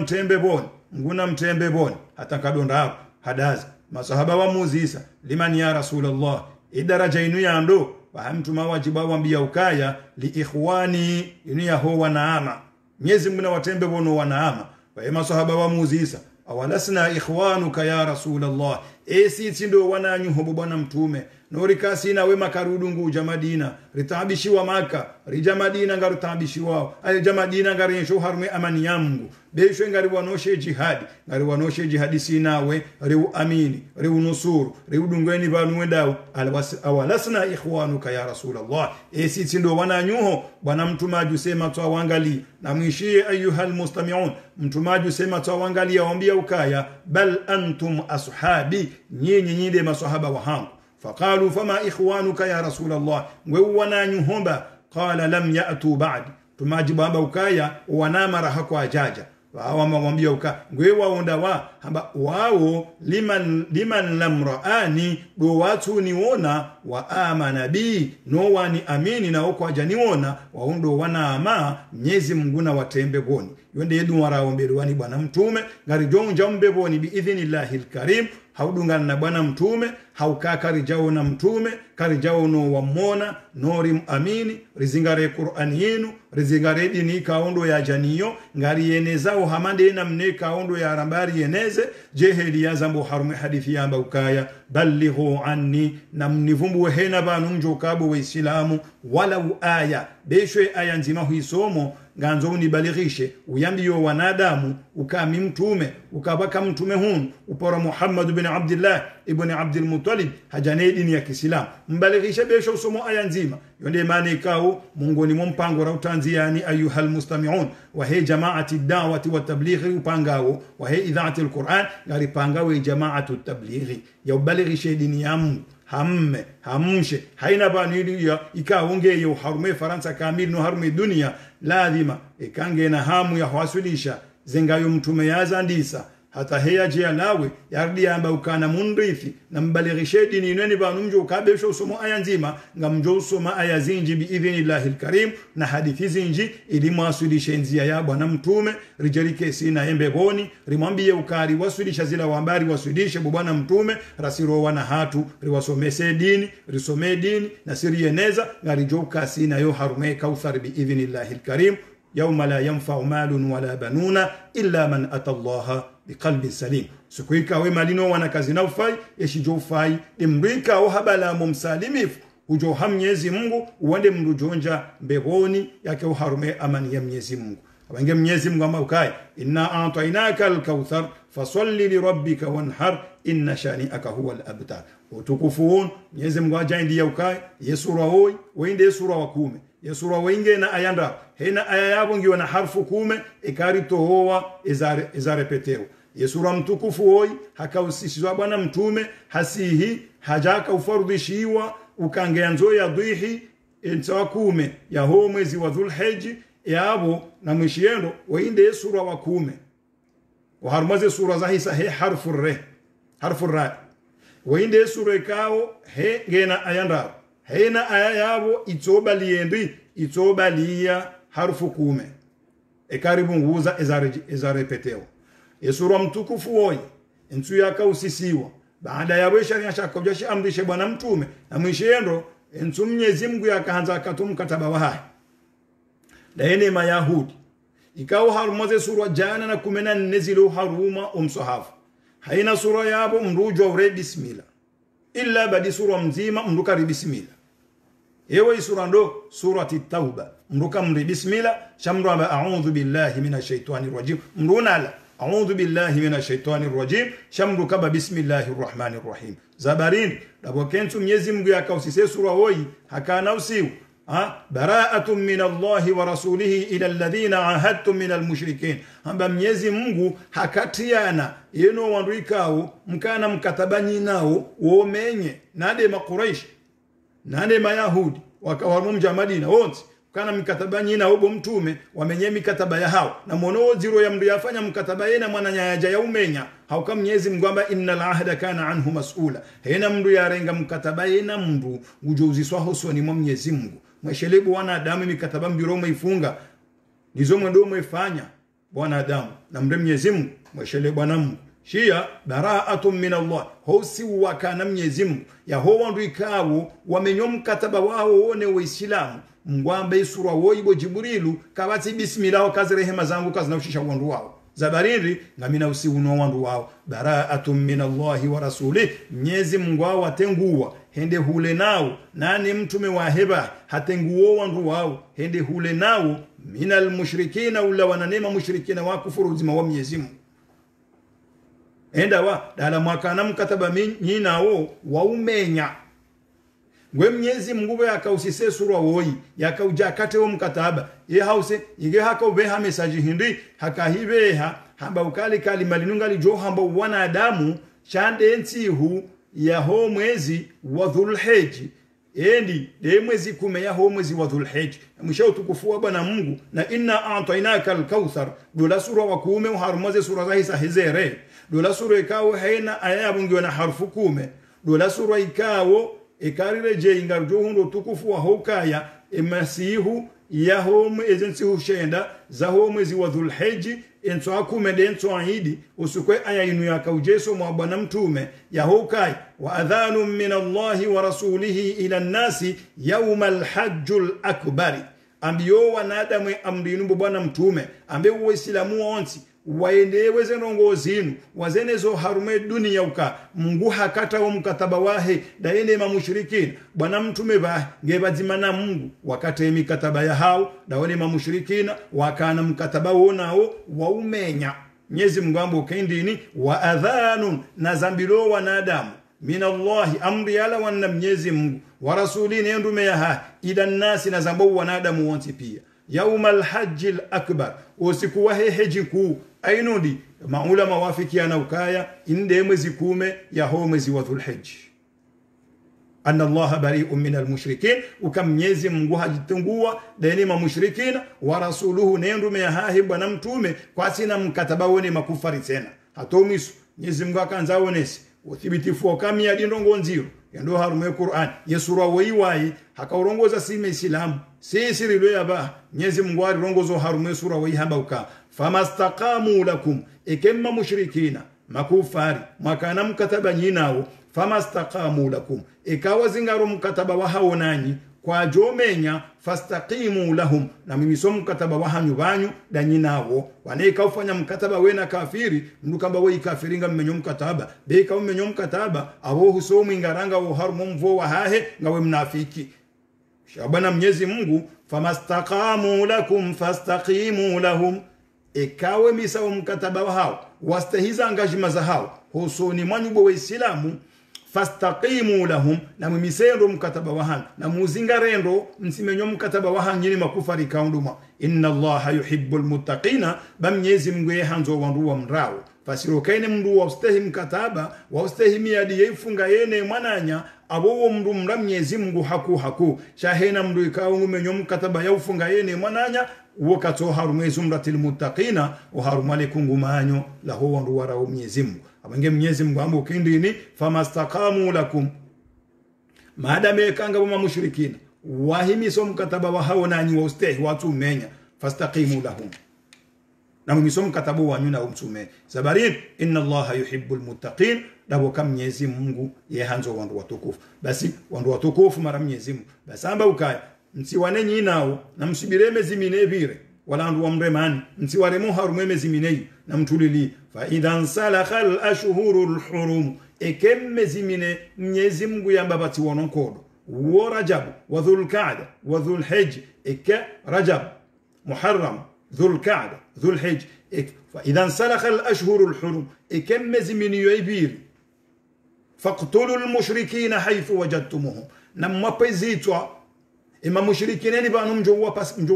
mtembe boni hata kadonda hapo hadazi masahaba wa muzisa liman ya Rasulullah idaraja inu ya ndo wa mtu mawajiba wambia ukaya li ikhwani inu ya ho wanaama. Mwenyezi Mungu na watembe bono wanaama wa masahaba wa muzisa awalasna ikhwanuka ya Rasulullah esi tindo wananyuho bwana mtume norikasi na we makarudu nguja Madina ritabishiwa Maka rija Madina ngarutabishiwa aja Madina ngarinsho harme amani ya Mungu besho ngari wanoshe jihadi sinawe riu amini riu nusuru riu dungweni banu wendao awalasna ikhwanuka ya Rasulullah esi tindo wananyuho bwana mtume sema twawangali na mwishie ayuhal mustami'un mtume sema twawangali awambia ukaya bal antum ashabi nyinyi masahaba wa hangu. Faqalu fama ikhwanuka ya Rasulullah ngwe wananyuhomba qala lam ya'tu ba'd tumajibu amba ukaya wanamara hako ajaja wamwambia uka ngwe waonda wa hamba wao liman lam raani do watu niona wa amana bi no wani amini na oko ajaniona waondo wanaama. Mwenyezi Mungu na watembe boni yonde yedu waraombelwani bwana mtume ngari jonja mbeboni bi idhnillahil karim haudungana na bwana mtume haukaka rijao na mtume karijao no wamona nori amini rizingare Qur'ani yenu rizingare dini kaondo ya janiyo ngari yenezao hamande na mne kaondo ya rambari yeneze jeheli ya zambo harume hadithi yamba ukaya balighu anni na mnivumbu hena banu mjokabu wa Islamu walau aya beshwe aya nzima huisomo nganzo unibalighishe uyambiyo wanadamu ukami mtume ukabaka mtume hunu upora Muhammad bin Abdullah ibn Abdul Muttalib hajane dini ya Kiislamu mbalighishe besho usomo aya nzima yonde mani kao mungoni mumpango ra utanziani ayuhal mustami'un wa he jamaati da'wati wa tablighi upangao wa he idhaati alquran ngari pangawe jamaatu tablighi ya ubalighishe dini ya Mungu hamshe haina bani ya ikaonge yo harume Faransa kamili no harume dunia lazima ikange na hamu ya hwasulisha zengayo mtume yazandisa hata heya jia lawe yardi amba ukana munrithi na mbalighishe dini neni banu mjo ukabesho usomo aya nzima ngamjo usoma aya zinji bi idhnillahil karim na hadithi zinji ili mwasulishe nzia ya bwana mtume rijarike sina embe boni rimwambie ukari wasulisha zila wambari wasulishe bwana mtume rasiro wana hatu riwasomese dini risome dini na sirieneza ngarijoka sina yo harume kauthar bi idhnillahil karim yawma la yanfa'u malun wala banuna illa man atallaha biqalbi salim. Sikuika we malino wana kazi na ufai yeshijo ufai imrika au habala mumsalimifu ujo Mwenyezi Mungu uende mrujonja mbeboni yake uharume amani ya Mwenyezi Mungu. Abange Mwenyezi Mungu ama ukai inna a'tainaka al-kauthar fasalli li rabbika wanhar inna shani'aka huwa al-abtar. Utukufuun Mwenyezi Mungu ajaindi ya ukai yesura hoi wende sura wa 10 yesura wenge na ayanda hena aya yabo ngiwa na harfu 10 ikari tohoa ezarepeteo yesura mtukufu hoi hakausishwa bwana mtume hasihi hajaka ufardishiwa ukangea nzoya dhihi entwa 10 ya ho mwezi wa Dhulhijja yabo na mwishiendo wende sura wa 10 wa harmaze sura za hisa he harfu ra wende sura ikao he ngena ayanda hena aya yabo itoba liendi itobalia harfu kume ekaribu nguza ezarepeteo sura mtukufu woi ntu yakausisiwa baada ya wesha nyashakajoshi amrishe bwana mtume na mwishendo ntu Mwenyezi Mungu yakaanza akatumkataba wa hai daene mayahudi ikawa harumaze sura jana na 14 zilo haruma umsahafu haina sura yabo mrujo ure bismillah illa badi sura mzima mruka bismillah ewe sura ndo surati tauba mruka mri bismillah shamru a'udhu billahi minash shaitani rajim mruna la a'udhu billahi minash shaitani rajim shamru kaba bismillahir rahmanir rahim zabarin dabo kentu Mwenyezi Mungu yakausise sura hoi hakana usiu bara'atun min Allahi wa rasulihi ila alladhina ahadtum min almushrikin hamba Mwenyezi Mungu hakatiana yeno wanduikao mkana mkatabanyi nao womenye nade makuraish nade mayahudi wakawarumja Madina wote kana mkatabanyi na obo mtume wamenye mikataba ya hao na mono ziro ya mndu yafanya mkataba yena mwana nyaja ya umenya hauka Mwenyezi Mungu amba innal ahda kana anhu mas'ula hena mndu yarenga mkataba yena mndu ujuziswa hosoni mwa Mwenyezi Mungu mweshelebu wanadamu mikataba mbiro mwifunga nizo mwendo mwifanya wanadamu na mre Mwenyezi Mungu mweshelebu wanamu shia bara'atun min Allah hosi wakana Mwenyezi Mungu ya ho wandu ikawo wamenyo mkataba wao wone waislamu mngwambe sura woibo Jibrilu kabati bismillah kazi rehema zangu kazi naushisha wandu wao zabariri ngamina usiuno wandu wao bara'atun min Allah wa rasuli Mwenyezi Mungu atenguwa hende hule nao nani mtume wa heba hatenguo wandu wao hende hule nao minal mushrikina ula wananema mushrikina wa kufuru uzima wa Mwenyezi Mungu enda wa dala mwakana mkataba nyinao waumenya ngwe Mwenyezi Mungu yakausise sura woi yakaujakate wo mkataba ye hause ige haka ubeha message hindi haka hibeha hamba ukali kali malinunga lijo hamba wanadamu chande ntihu ya ho mwezi wa Dhulhijja endi de mwezi kume ya ho mwezi wa Dhulhijja mwisho utukufu wa bwana Mungu na inna a'tainaka al-kauthar dola sura wa kume uharumaze sura za hisa hizere dola sura ikawo haina aya bungiwa na harfu kume dola sura ikawo ekarire je ingarjo hundo tukufu wa hokaya emasihu ya home agency hushenda za ho mwezi wa Dhulhijja enso akume denso aidi usukwe aya inu yakaujeso mwa bwana mtume ya hokai wa adhanu min Allahi wa rasulihi ila nasi yawma al-hajjul akbari ambiyo wanadamu amrinu bwana mtume ambe uislamu wonsi waendeweze rongo zinu wazenezo harume dunia uka Mungu hakata wa mkataba wahe daene mamushrikin bwana mtume ba ngebazimana Mungu wakate mikataba ya hao daone mamushrikina wakana mkataba wonao waumenya Mwenyezi Mungu ambo kendini wa adhanun na zambilo wanadamu min Allah amri ala wa Mwenyezi Mungu wa rasulini ndume ya ha ila nasi na zambo wanadamu wonsi pia yaumal hajjil akbar usiku wa heji kuu ainudi maula mawafikiana ukaya inde mwezi kume ya ho mwezi wa Dhulhijja anna Allah bari'un minal mushrikin ukam Mwenyezi Mungu hajitungua deni ma mushrikina wa rasuluhu nendume ya hahi bwana mtume kwa sina mkataba woni makufari tena hatomisu Mwenyezi Mungu akanza onesi uthibitifu kama ya dindongo nziro yando harume Qur'an yesura waiwai hakaurongoza sime Islam sisi rilo yaba Mwenyezi Mungu alirongozo harume sura wai hamba uka famastaqamu lakum ikemma mushrikina makufari makana mkataba nyinao famastaqamu lakum ikawa zingaro mkataba wa hao nanyi kwa jomenya fastaqimu lahum na mimi so mkataba wa hanyu banyu danyinao waneka ufanya mkataba wena kafiri mnukamba we kafiringa mmenyo mkataba beka mmenyo mkataba abo husomu ingaranga wo harumo mvo wa hahe ngawe mnafiki shabana Mwenyezi Mungu famastaqamu lakum fastaqimu lahum ikawe misa mkataba wa hao wastahiza angajima za hao husoni mwanyu wa Islamu fastaqimu lahum na mmisendo mkataba wa hao na muzingarendo msimenyo mkataba wa hao nyini makufari kaunduma inna Allaha yuhibbul muttaqina bamnyezi mgwe hanzo wandu wa mrao fasiro kaine mndu wa ustahi mkataba wa ustahi miadi yifunga yene mwananya abo mndu mra Mwenyezi Mungu haku shahena mndu ikawo ngumenyo mkataba ya ufunga yene mwananya wokato harumezi mratil muttaqina wa harumale kungumanyo la ho wandu warao Mwenyezi Mungu abange Mwenyezi Mungu ambo kindini famastaqamu lakum maadame kanga boma mushrikina wahimiso mkataba wa hao nanyi wa ustehi watu umenya fastaqimu lahum na mmiso mkataba wanyu na umsume sabarin inna allaha yuhibbul muttaqin dabo kam Mwenyezi Mungu yehanzo wandu watukufu basi wandu watukufu mara Mwenyezi Mungu basi amba ukaya msiwane nyinao na msibireme zimine vire wala andu wa mremani msiwaremo harumeme zimine na mtulili fa idhan salakhal ashhurul hurum ekemme zimine Mwenyezi Mungu yamba bati wononkodo wa Rajab wa Dhulqa'da wa Dhulhijj eka Rajab Muharram Dhulqa'da Dhulhijj fa idhan salakhal ashhurul hurum ekemme zimine yoibiri faqtulul mushrikina haythu wajadtumuhum na mapezitwa ima mushrikineni banu mjo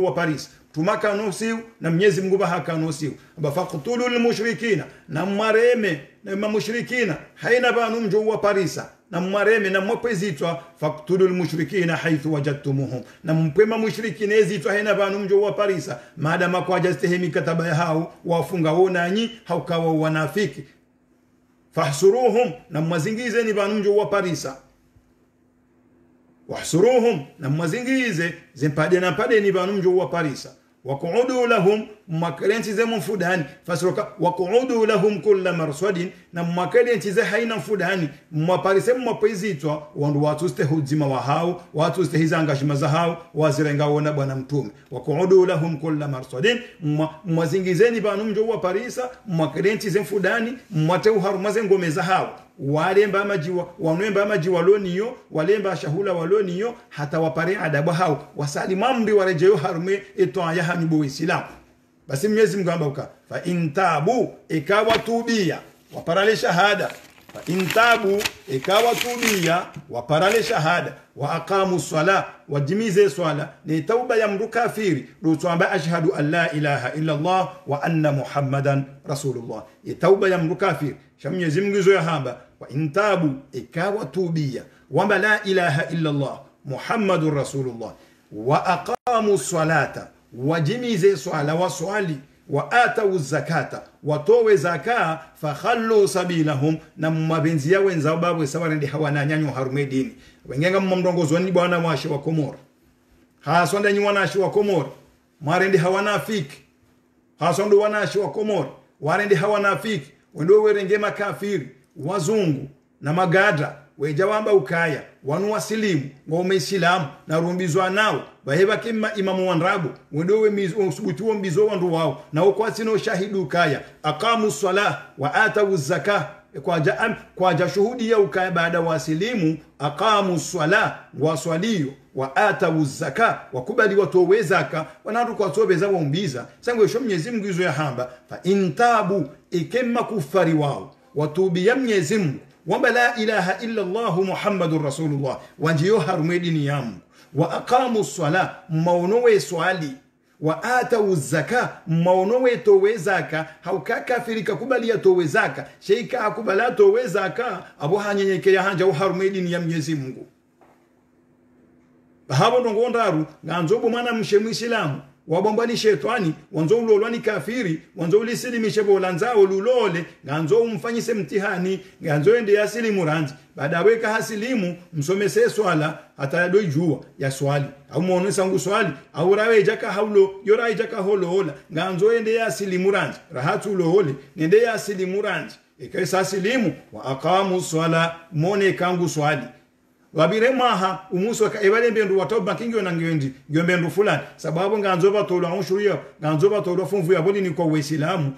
wa Paris tumaka nosiu na Mwenyezi Mungu bahaka nosiu bafaqtulul mushrikina na mareme na ima mushrikina haina banu mjo wa Parisa na mareme na mapezitwa faqtulul mushrikina haythu wajadtumuhum na mpema mushrikina ezitwa haina banu mjo wa Parisa maadama kwa jastehemi kataba ya hao wafunga wona nyi haukawa wanafiki fahsuruhum na mwazingize ni banu mjo wa Parisa wahsuruhum na mwazingize zimpade na pade ni banu mjo wa Parisa waqudu lahum makrenti ze mfudani fasroka waqudu lahum kull marswadin na makrenti ze haina mfudani mwaparise mwapezitwa wandu watu ste huzima wa hao watu ste hizanga shimaza hao wazirenga wona bwana mtume waqudu lahum kull marswadin mwazingizeni banu mjo wa Parisa makrenti ze mfudani mwateu harumaze ngome za hao walemba majiwa wanemba majiwa loniyo walemba shahula waloniyo hata wapare adabu hao wasalimamri warejeyo harume eto ya hanibu Islam basi Mwenyezi Mungu amba fa intabu ikawa tubia waparale shahada fa intabu ikawa tubia waparale shahada wa aqamu sala wajimize swala ni tauba ya mdu kafiri rutuamba ashhadu an la ilaha illa Allah wa anna Muhammadan rasulullah tauba ya mdu kafiri Mwenyezi Mungu zo ya hamba wa intabu ikawa tubia wamba la ilaha illa Allah Muhammadur rasulullah wa aqamu salata wajimize swala waswali wa atau zakata watowe zaka fakhallu sabilahum na mabenzi yao wenzao babu sawarende hawana nyanyo harume dini wengenga mmondongozo ni bwana washi wa Komoro hasonda nyi wanashi wa Komoro marende hawana fiki hasondo wanashi wa Komoro warende hawana fiki wendo werenge makafiri wazungu na magada wejawamba ukaya wanu wasilimu ngome Islamu na rumbizwa nao baheba kima imamu wanrabu wendowe usubutuo mbizo wandu wao na ukwasi no shahidu ukaya aqamu salah wa atau zakah kwa shuhudi ya ukaya baada wasilimu aqamu salah waswaliyo wa atau zakah wakubali watowe zaka wanatu kwa tobeza waumbiza sangwe sho Mwenyezi Mungu izo ya hamba fa intabu ikemma kufari wao watubi ya Mwenyezi Mungu wamba la ilaha illa Allah Muhammadur rasulullah wanjiyo harume dini yamu wa aqamu sala maunowe swali wa atau zaka maunowe towe zaka hauka kafiri kakubali ya towe zaka sheika akubala towe zaka abo hanyenyeke ya hanja harume dini ya Mwenyezi Mungu bahabo ndongondaru nganzobo mwana mshemu Islamu wabombani shetani wanzo ulolwani kafiri wanzo ulisilimishe bolanzao lulole nganzo umfanyise mtihani nganzo ende yasili muranzi baada weka hasilimu msomese swala hata yadojua ya swali au muone sangu swali au rawe jaka haulo yora jaka holola nganzo ende yasili muranzi rahatu lole nende yasili muranzi ikaisa asilimu wa aqamu swala mone kangu swali wabire maha umuso ka ebale mbendu watoba kingi na ngendi ngombendu fulani sababu nganzoba tolo anshuria nganzoba tolo funvu yaboli ni kwa Uislamu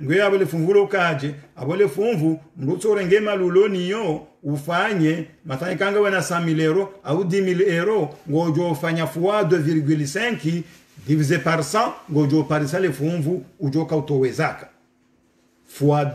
ngoya abole funvulo kaje abole funvu mrutsore ngema luloni yo ufanye mathaye kanga wana 100,000 euro au 10,000 euro ngojo ufanya fois 2,5 divisé par 100 ngojo parisa le funvu ujoka utowezaka fois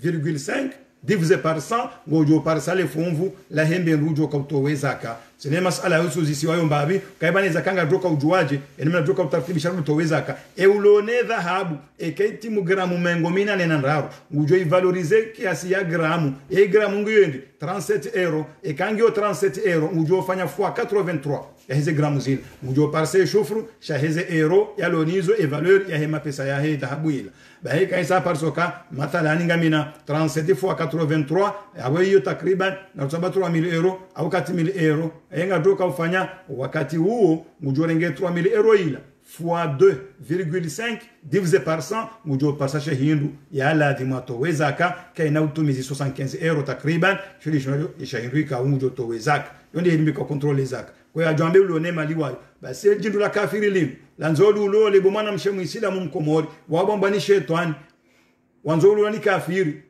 2,5 divisé par 100 ngojo parisa le funvu la hembe rujo kautowezaka sine masala yusu zisiwayo mbabi kaibani zakanga droka ujuaje enema droka utartibisha utowezaka eulone dhahabu eketi mu gramu mengo mina nena ndaru ngujo ivalorize kiasi ya gramu gramu nguyende 37 euro ekangio 37 euro ngujo fanya fois 83 ya hizi gramu zile mujo parse shufru sha hizi euro ya lonizo e valeur ya hema pesa ya he dhahabu ila bahi kaisa parsoka mathalan ngamina 37 fois 83 awe hiyo takriban na 3000 euro au 4000 euro yenga doka ufanya wakati huo mujo renge 3000 euro ila fois 2,5 divisé par 100 mujo pasashe hindu ya lazima towezaka kaina utumizi 75 euro takriban shuli shino ishahindu ka mujo towezaka yonde hidimi kwa kontrole zaka kwa ya jambe ulone maliwa basi jindu la kafiri limu lanzolu ulole bomana mshemu isila mumkomori wabomba ni shetani wanzolu ni kafiri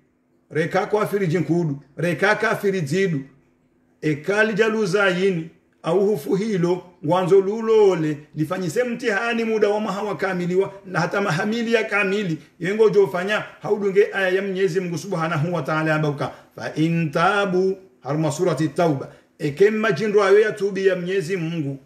reka kafiri jinkudu reka kafiri zidu ekali jaluza yini au hufu hilo ngwanzo lulole lifanyise mtihani muda wa mahawa kamiliwa na hata mahamili ya kamili yengo jofanya haudunge aya ya Mwenyezi Mungu Subhanahu wa Ta'ala ambauka fa intabu harma surati tauba ekemma jindu ayo ya tubi ya Mwenyezi Mungu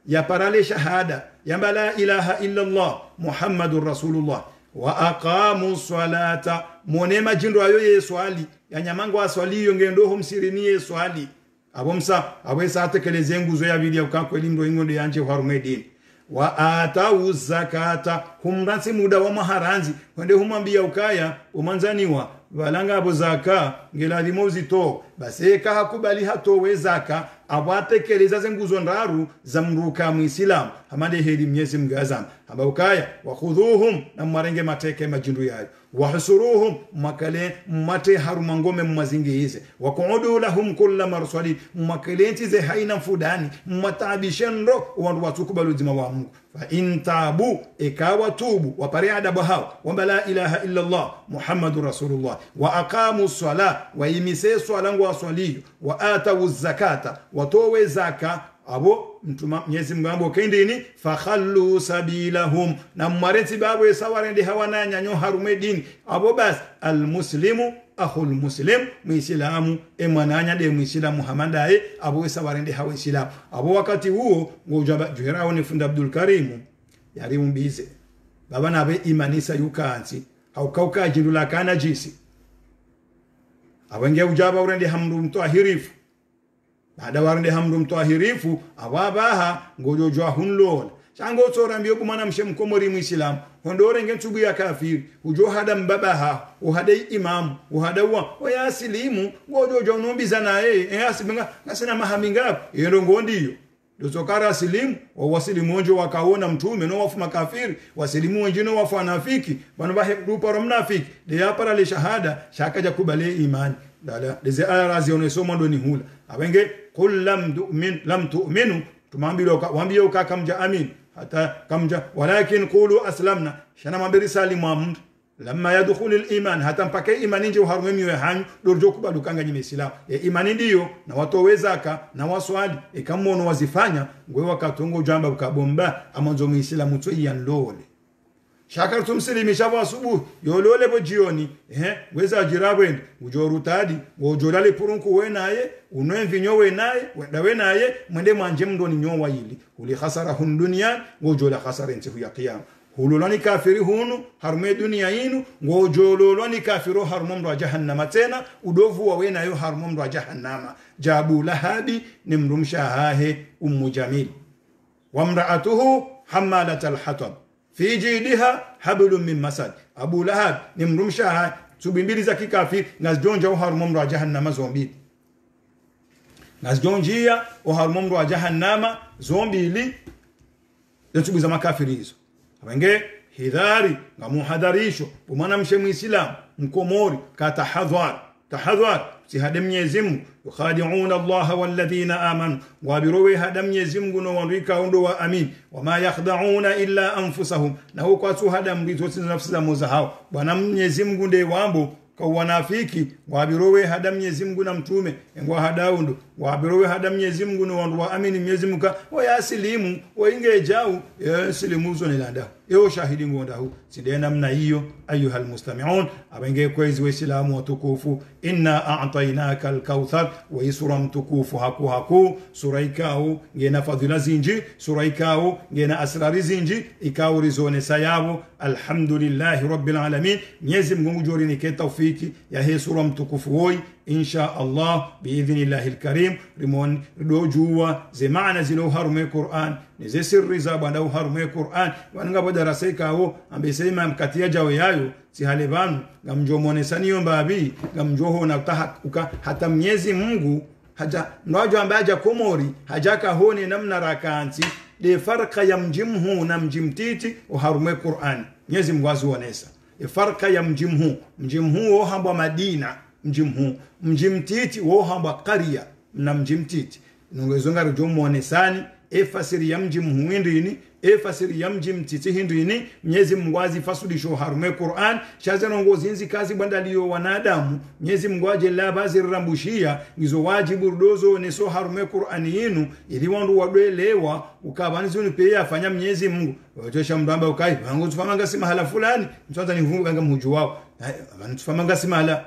ya parale shahada ya la ilaha illa Allah Muhammadur Rasulullah wa aqamu salata monema jindu ayo ye swali ya nyamango aswali yongendo humsirinie swali abomsa awesa atekeleze nguzo ya bili ukako elindo ingondo yanje harumedini wa atau zakata humransi muda wa maharanzi wende humambia ukaya umanzaniwa walanga abo zaka ngelazimo uzito basi hakubali hatowe zaka abatekeleza zenguzo ndaru za mruka muislam hamande hedi Mwenyezi Mungu azam abukaya wakhudhuhum na marenge mateke majindu yayo wahsuruhum makale mate harumangome mmazingize waqudu lahum kullu marsali makalenti ze haina fudani matabishendo wandu watukubalu zima wa Mungu fa intabu ikawa tubu wapare adabu hao wa la ilaha illa Allah Muhammadur Rasulullah wa aqamu sala wa imise swalangu waswaliyo wa atau zakata watowe zaka abo mtuma Mwenyezi Mungu ambo kendini fakhallu sabilahum na mmareti babo esawarende hawana nyanyo harumedini abo bas almuslimu akhul muslim muislamu emananya de muislamu hamadaye abo esawarende hawa islam abo wakati huo ngojaba juhera ni funda Abdul Karim yari umbize baba nabe imanisa yukansi haukauka jindula kana jisi awenge ujaba urende hamdu mtahirifu baada warende hamdu mtahirifu awabaha ngojojwa hunlol chango tsora mbiyo kumana mshemkomori muislam hondore ngentubu ya kafiri ujo hada mbabaha uhadai imam uhadawa oya silimu ngojojwa nombiza naye asibenga nasina mahaminga yero ngondiyo dozokara silimu wa wasilimu onjo wakaona mtume no wafu makafiri wasilimu wengine wafu anafiki bano bahe ruparo mnafiki de yapara le shahada shakaja kubale imani dala deze aya razione somo ndo ni hula abenge kul lam tu'minu tumambilo waambie kamja amin hata kamja walakin qulu aslamna shana mambiri salimu amr lamma yadkhulul iman hata mpaka imani nje uharumemi we hanyu dorjo kubadukanga nyime islam ya imani ndiyo na watowezaka na waswali ekamono wazifanya ngwe wakatongo jamba ukabomba amanzo muislamu to yanlole shakar tumsilimisha wa asubuhi yolole bo jioni weza jirabwe ujorutadi wojolale purunku we naye unwe vinyo we naye wenda we naye mwende manje mndoni nyowa yili uli khasara hun dunya wojola khasara ntihu ya qiyam hululani kafiri hunu harume dunia inu ngojololani kafiru harumum wa jahannama tena udovu wa we nayo harumum wa jahannama jabu lahabi nimrumshahahe ummu jamil wamraatuhu hammalatal hatab fi jidha hablum min masad Abu Lahab ni mrumsha tubimbili za kikafiri nazjonja uharumum wa jahannama zombi nazjonjia uharumum wa jahannama zombili zetubu za makafiri hizo wenge hidhari na muhadharisho umana mshemu islam mkomori katahadhar sihade Mwenyezi Mungu yukhadi'una Allah walladhina amanu wabirowe hada Mwenyezi Mungu no wandika ondo wa amin wama yakhda'una illa anfusahum na huko tu hada mbizo nafsi za moza hao bwana Mwenyezi Mungu ndiye wambo kwa wanafiki wabirowe hada Mwenyezi Mungu na mtume ngwa hada ondo wabirowe hada Mwenyezi Mungu no wandu wa amin Mwenyezi Mungu wa yasilimu wa inge jau yasilimu zo nilanda eo shahidi ngonda hu side namna hiyo ayuha almustami'un abenge kwezi waislamu watukufu inna a'tainaka alkauthar wa isura mtukufu haku sura ikao ngena fadhila zinji sura ikao ngena asrari zinji ikao rizone sayabo alhamdulillahi rabbil alamin nyezi mgungu jori ni tawfiki ya he sura mtukufu woi insha Allah biidhnillahi alkarim rimon dojua ze maana zilo harume Qur'an ni ze sirri za banda harume Qur'an wanga bodarasa ikao ambesema mkatia jawe yayo si halebanu ngamjomone saniyo mbabi ngamjoho na hata Mwenyezi Mungu haja nwajo ambaye haja komori hajaka hone namna rakanti de farqa ya mjimhu na mjimtiti uharume Qur'an Mwenyezi Mungu azuonesa farqa ya mjimhu wo hamba Madina mjimtiti wo hamba qaria na mjimtiti nongezonga rujomone sani fasiri ya mjimhu hindini fasiri ya mjimtiti hindini Mwenyezi Mungu azifasudisho harume Qur'an shazana ngozinzi kazi bandaliyo wanadamu Mwenyezi Mungu ajella bazi rambushia ngizo wajibu dozo neso harume Qur'an yinu ili wandu wadelewa ukabanzi unipe afanya Mwenyezi Mungu watosha mbamba ukai wangu tufamanga si mahala fulani mtwanza nivunga nga mhuju wao tufamanga si mahala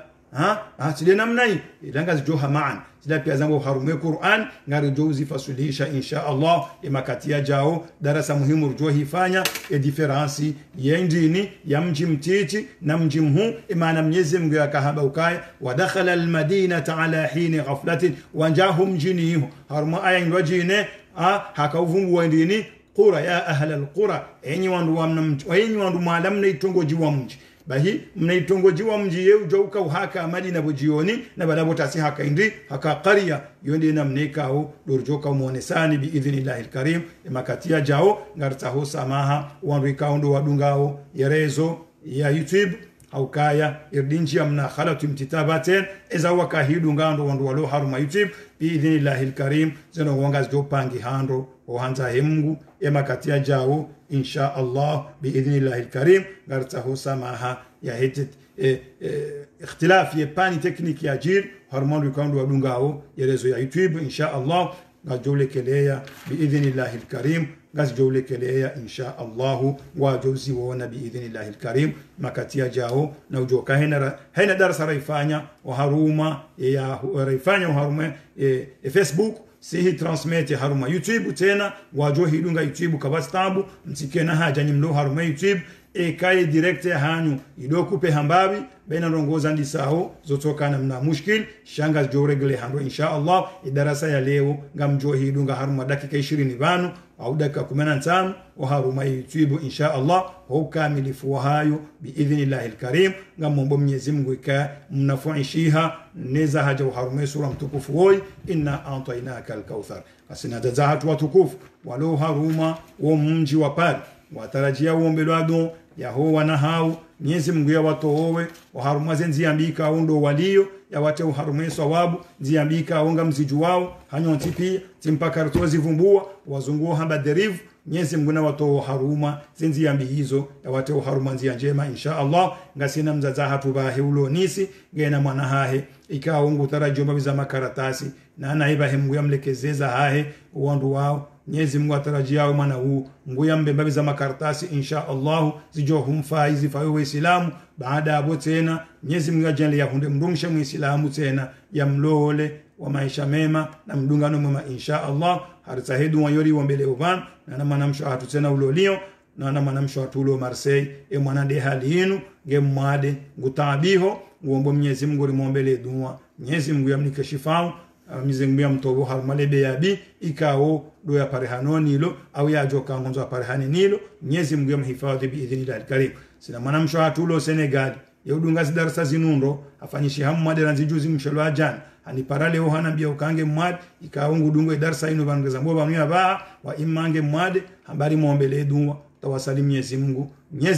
sile namna hii ilanga zijoha maan sila pia zangu harume Qur'an ngari jozi fasulisha insha Allah imakatia jao darasa muhimu rujua hifanya difference ya ndini ya mji mtiti na mji mhu imana Mwenyezi Mungu yakahaba ukaya wa dakhala almadinata ala hin ghaflatin wanjahum jinihu haruma aya ndwajine hakauvumu wa ndini qura ya ahla alqura enyi wandu maalam na itongoji wa mji bahi mnaitongojiwa mji yeu jauka uhaka Madina bojioni na balabo tasi haka indi haka qaria yonde na mnekao dorjoka muonesani biidhnillahi alkarim makatia jao ngartaho samaha wanrika ndo wadungao yerezo ya YouTube au kaya irdinji amna khalatu mtitabaten eza wakahidu ngando wandu walo haruma YouTube biidhnillahi alkarim zeno wangazi jopangi hando ohanza hemungu makatia jao insha Allah biidhnillahi alkarim gartahu samaha ya hetet ikhtilaf ye pani tekniki ya jir harmon rikondo wadungao yerezo ya YouTube insha Allah gajole kelea biidhnillahi alkarim gajole kelea insha Allah wa jozi wona biidhnillahi alkarim makatia jao na ujoka hena darasa raifanya wa haruma ya raifanya haruma Facebook sihi transmit haruma YouTube tena wajo hidunga YouTube kabastabu msikena haja nyimlo haruma YouTube kai direct hanyu idokupe hambabi bena rongoza ndisao zotokana mna mushkil shanga joregle hando insha Allah idarasa ya leo ngamjo hidunga haruma dakika 20 banu au dakika 15 wa haruma YouTube insha Allah ho kamilifu hayo biidhnillahi alkarim ngamombo Mwenyezi Mungu ika mnafuishiha neza haja haruma sura mtukufu woi inna a'tainaka alkauthar asina dazahatu watukufu walo haruma wa mji wa pale watarajia uombelo ado yaho na hau Mwenyezi Mungu ya watowe haruma zenziambika undo walio ya wate uharume sawabu ziambika onga mziju wao hanyonti pia timpaka rtozi vumbua wazunguo hamba derivu Mwenyezi Mungu na watowe haruma zenziambi hizo ya wate uharuma nzia njema insha Allah ngasina mzaza hatu bahe ulo nisi gena mwana hahe ikawa ungu tarajomba biza makaratasi na anaiba Mungu yamlekezeza hahe uwandu wao Mwenyezi Mungu atarajia mwana huu nguya mbembabi za makaratasi insha Allah zijo humfaizi fa Uislamu baada hapo tena Mwenyezi Mungu ajalie hunde mdungisha Muislamu tena ya mlole wa maisha mema na mdungano mwema insha Allah haritahedu wayori wombele uvan na manamsho hatu tena ulolio na manamsho hatu ulo Marseille mwana de halinu gemwade ngutabiho uombo Mwenyezi Mungu rimombele dua Mwenyezi Mungu yamnike shifao mizengbia mtobo harumalebe yabi ikao do ya parehanoni ilo au ya joka ngonzo parehani nilo Mwenyezi Mungu yamhifadhi biidhnillahi alkarim sina manamsho hatulo Senegal yudunga darasa zinundo afanyishi hamu madera nzijuzi mshelo ajana ani parale ohana bia ukange mwade ikaungu dungo darasa ino bangeza mbo banu ba wa imange mwade habari muombele dua tawasali Mwenyezi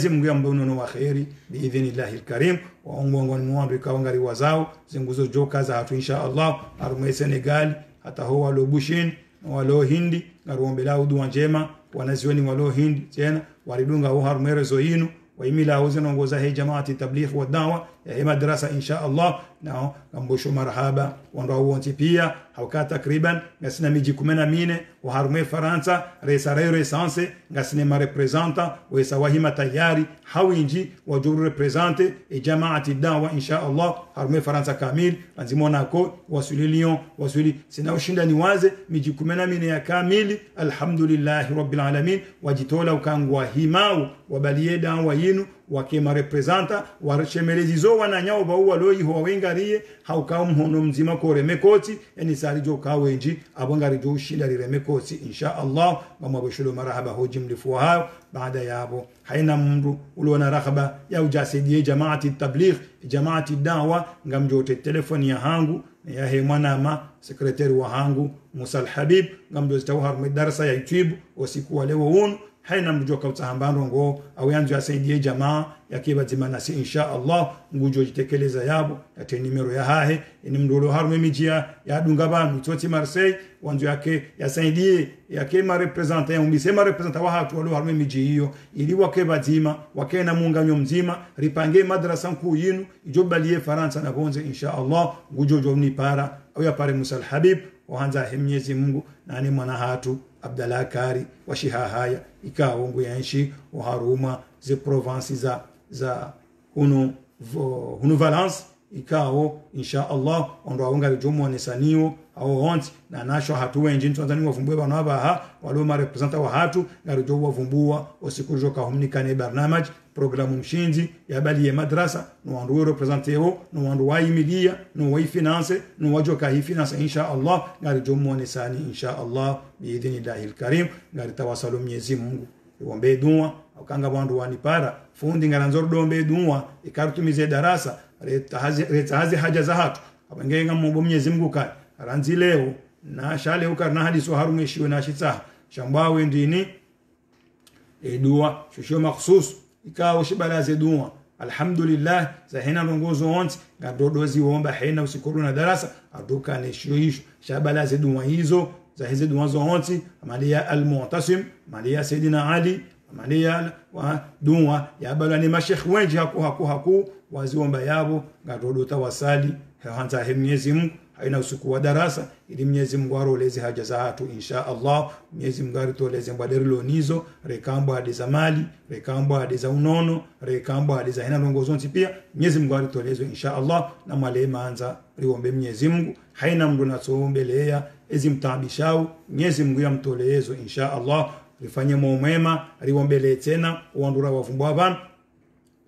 Mungu yambono no khairi biidhnillahi alkarim wa ongongo mwambe kawangari wazao zinguzo joka za hatu insha Allah arume Senegal hata ho walo bushin walo hindi ngaruombela udua njema wanazioni walo hindi tena walidunga ho harumerezo inu wa imila uzeno ngoza he jamaati tabligh wa da'wa ya madrasa insha Allah nao ngambosho marhaba wando wonti pia hauka takriban ngasina miji 14 wa harume Faransa resare resanse ngasine ma representa wa sawahima tayari hawinji wajuru represente e jamaati dawa insha Allah harume Faransa kamil anzi Monaco wasuli Lyon wasuli sina ushinda ni waze miji 14 ya kamili alhamdulillah rabbil alamin wajitola ukangwa himau wabalie dawa yinu wakema representa wachemelezi wananyao bauwa loi ho wengarie haukao mhono mzima kore mekoti yani sarijo kawenji abongari jo shinda remekoti insha Allah mamabashulu marhaba hoji mlifuwa hao baada ya hapo haina mndu uliona rakhaba ya ujasidie jamaati tabligh jamaati dawa ngamjote telefoni ya hangu ya he mwanama sekretari wa hangu Musa Habib ngamjote tawhar darasa ya YouTube usiku wa leo wonu haina mjoka utahambano ngo au yanzu asaidie jamaa yakiba zimanasi insha Allah ngujo jitekeleza yabo ate nimero ya hahe ni mdolo harume mijia ya dungabanu toti Marseille wanzu yake yasaidie yake ma representa ya umbisema representa wa hatu walo harume miji hiyo ili wakeba zima wakena muunganyo mzima ripange madrasa nkuu yinu ijobalie Faransa na bonze insha Allah ngujo jomni para au ya pare Musa Habib waanza Mwenyezi Mungu na ni mwana hatu Abdallah Kari wa shiha haya ikawa ngu yanshi uharuma ze province za hunu Valence ikawa insha Allah ondo aunga jomo nesaniyo au honti na nasho hatu wenji Tanzania wavumbue bana abaha walo ma representa wa hatu ngarijo wavumbua osikujo ka humnikane barnamaj programu mshinzi ya bali ya madrasa no wandu representeo no wandu wa imilia no wa finance no wajo ka finance insha Allah ngarijo muonesani insha Allah biidhnillahi alkarim ngari tawasalu Mwenyezi Mungu iombe dua akanga wandu wanipara fundi ngaranzor dombe dua ikartumize darasa retahazi haja za hatu abangenga Mungu Mwenyezi Mungu ka ranzi leo na shale ukarna hadiso harume shiwe na shitsa shambawe ndini dua shusho makhsus ikawa shibalaze dua alhamdulillah zahina rongozo onti ngadodozi womba hena usikuru na darasa aduka ne shuisho shabalaze dua hizo za hizo dua zonti amalia almu'tasim amalia sayidina Ali amalia wa dua ya balani mashekh wengi haku waziomba yabo ngadodo tawasali hanza Mwenyezi Mungu haina usiku wa darasa ili Mwenyezi Mungu aroleze haja za watu insha Allah Mwenyezi Mungu aritoleze mbadero nizo rekambo hadi za mali rekambo hadi za unono rekambo hadi za hina rongozo pia Mwenyezi Mungu aritoleze insha Allah na malema anza riombe Mwenyezi Mungu haina mndu natoombelea ezimtabishao Mwenyezi Mungu yamtolezo insha Allah rifanye mwema riombelee tena uandura wavumbwa abantu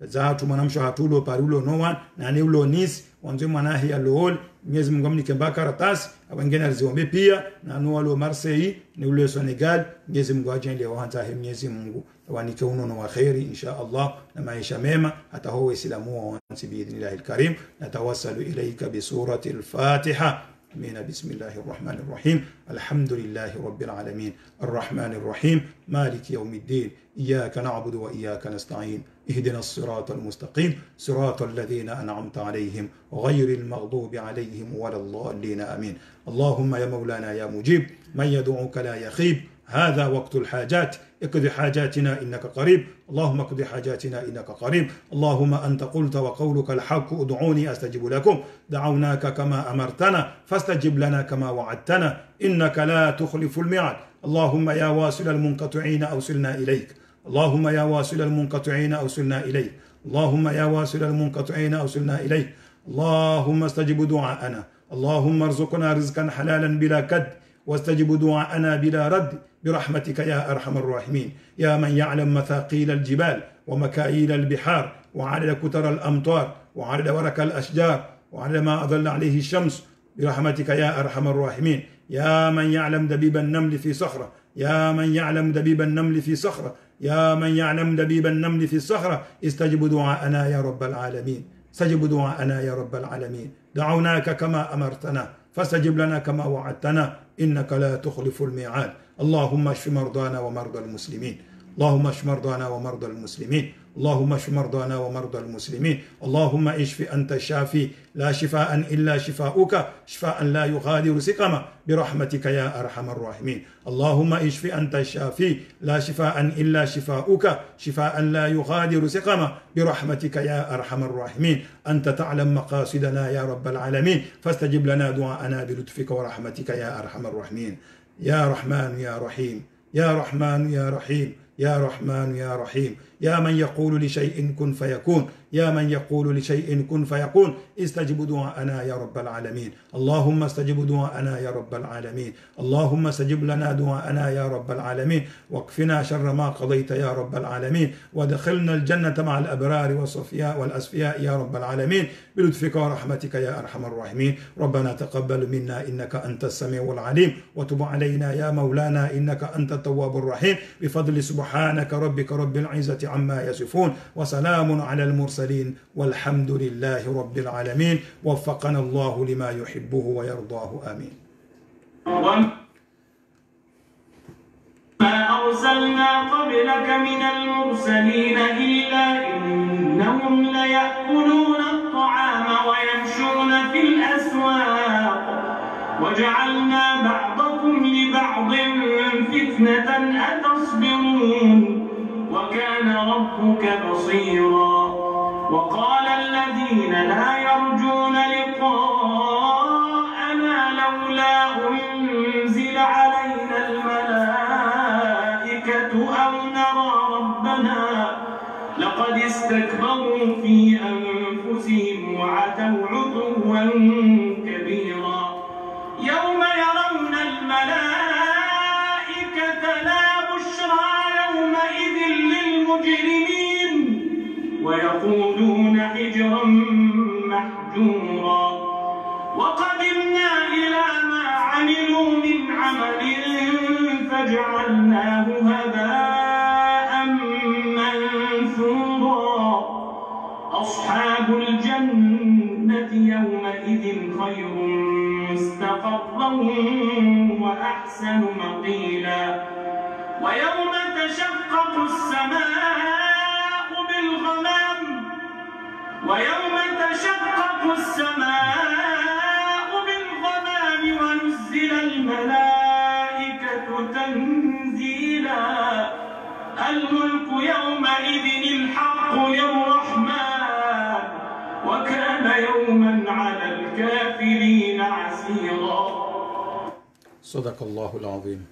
za hatu manamsho hatulo parulo noan na ni ulo nisi wanzo manahi ya lool Mwenyezi Mungu amnike karatasi abangena riziombe pia na no walo Marseille ni ulo Senegal Mwenyezi Mungu ajende waanza Mwenyezi Mungu wanike unono wa khairi insha Allah na maisha mema hata huwa islamu wa biidhnillahi alkarim natawassalu ilayka bi surati al-Fatiha من بسم الله الرحمن الرحيم الحمد لله رب العالمين الرحمن الرحيم مالك يوم الدين إياك نعبد وإياك نستعين اهدنا الصراط المستقيم صراط الذين أنعمت عليهم غير المغضوب عليهم ولا الضالين آمين اللهم يا مولانا يا مجيب من يدعوك لا يخيب هذا وقت الحاجات اقضي حاجاتنا إنك قريب اللهم اقضي حاجاتنا إنك قريب اللهم أنت قلت وقولك الحق ادعوني أستجب لكم دعوناك كما أمرتنا فاستجب لنا كما وعدتنا إنك لا تخلف الميعاد اللهم يا واصل المنقطعين أوصلنا إليك اللهم يا واصل المنقطعين أوصلنا إليك اللهم يا واصل المنقطعين أوصلنا إليك اللهم استجب دعاءنا اللهم ارزقنا رزقا حلالا بلا كد واستجب دعاءنا بلا رد برحمتك يا أرحم الراحمين يا من يعلم مثاقيل الجبال ومكاييل البحار وعدد كتر الأمطار وعدد ورق الأشجار وعدد ما أظل عليه الشمس برحمتك يا أرحم الراحمين يا من يعلم دبيب النمل في صخرة يا من يعلم دبيب النمل في صخرة يا من يعلم دبيب النمل في الصخرة استجب دعاءنا يا رب العالمين استجب دعاءنا يا رب العالمين دعوناك كما أمرتنا فاستجب لنا كما وعدتنا إنك لا تخلف الميعاد اللهم اشف مرضانا ومرضى المسلمين اللهم اشف مرضانا ومرضى المسلمين اللهم اشف مرضانا ومرضى المسلمين. اللهم اشف أنت الشافي لا شفاء إلا شفاؤك شفاء لا يغادر سقما برحمتك يا أرحم الراحمين. اللهم اشف أنت الشافي لا شفاء إلا شفاؤك شفاء لا يغادر سقما برحمتك يا أرحم الراحمين. أنت تعلم مقاصدنا يا رب العالمين، فاستجب لنا دعاءنا بلطفك ورحمتك يا أرحم الراحمين. يا رحمن يا رحيم، يا رحمن يا رحيم، يا رحمن يا رحيم، يا من يقول لشيء كن فيكون، يا من يقول لشيء كن فيكون، استجب دعاءنا يا رب العالمين. اللهم استجب دعاءنا يا رب العالمين. اللهم استجب لنا دعاءنا يا رب العالمين، واكفنا شر ما قضيت يا رب العالمين، وادخلنا الجنة مع الأبرار والصفياء والأسفياء يا رب العالمين بلطفك ورحمتك يا أرحم الراحمين. ربنا تقبل منا إنك أنت السميع العليم، وتب علينا يا مولانا إنك أنت التواب الرحيم، بفضل سبحانك ربك رب العزة عما يصفون، وسلام على المرسلين، والحمد لله رب العالمين. وفقنا الله لما يحبه ويرضاه. آمين. ما أرسلنا قبلك من المرسلين إلا إنهم ليأكلون الطعام ويمشون في الأسواق وجعلنا بعضكم لبعض فتنة أتصبرون وكان ربك بصيرا. وقال الذين لا يرجون لقاءنا لولا أنزل علينا الملائكة أو نرى ربنا لقد استكبروا في أنفسهم وعتوا عتوا كبيرا. يوم يرون الملائكة لا بشرى يومئذ للمجرمين ويقولون حجرا محجورا. وقدمنا إلى ما عملوا من عمل فجعلناه هباء منثورا. أصحاب الجنة يومئذ خير مستقرا وأحسن مقيلا. ويوم تشقق السماء بالغمام ونزل الملائكة تنزيلا. الملك يومئذ الحق للرحمن وكان يوما على الكافرين عسيرا. صدق الله العظيم.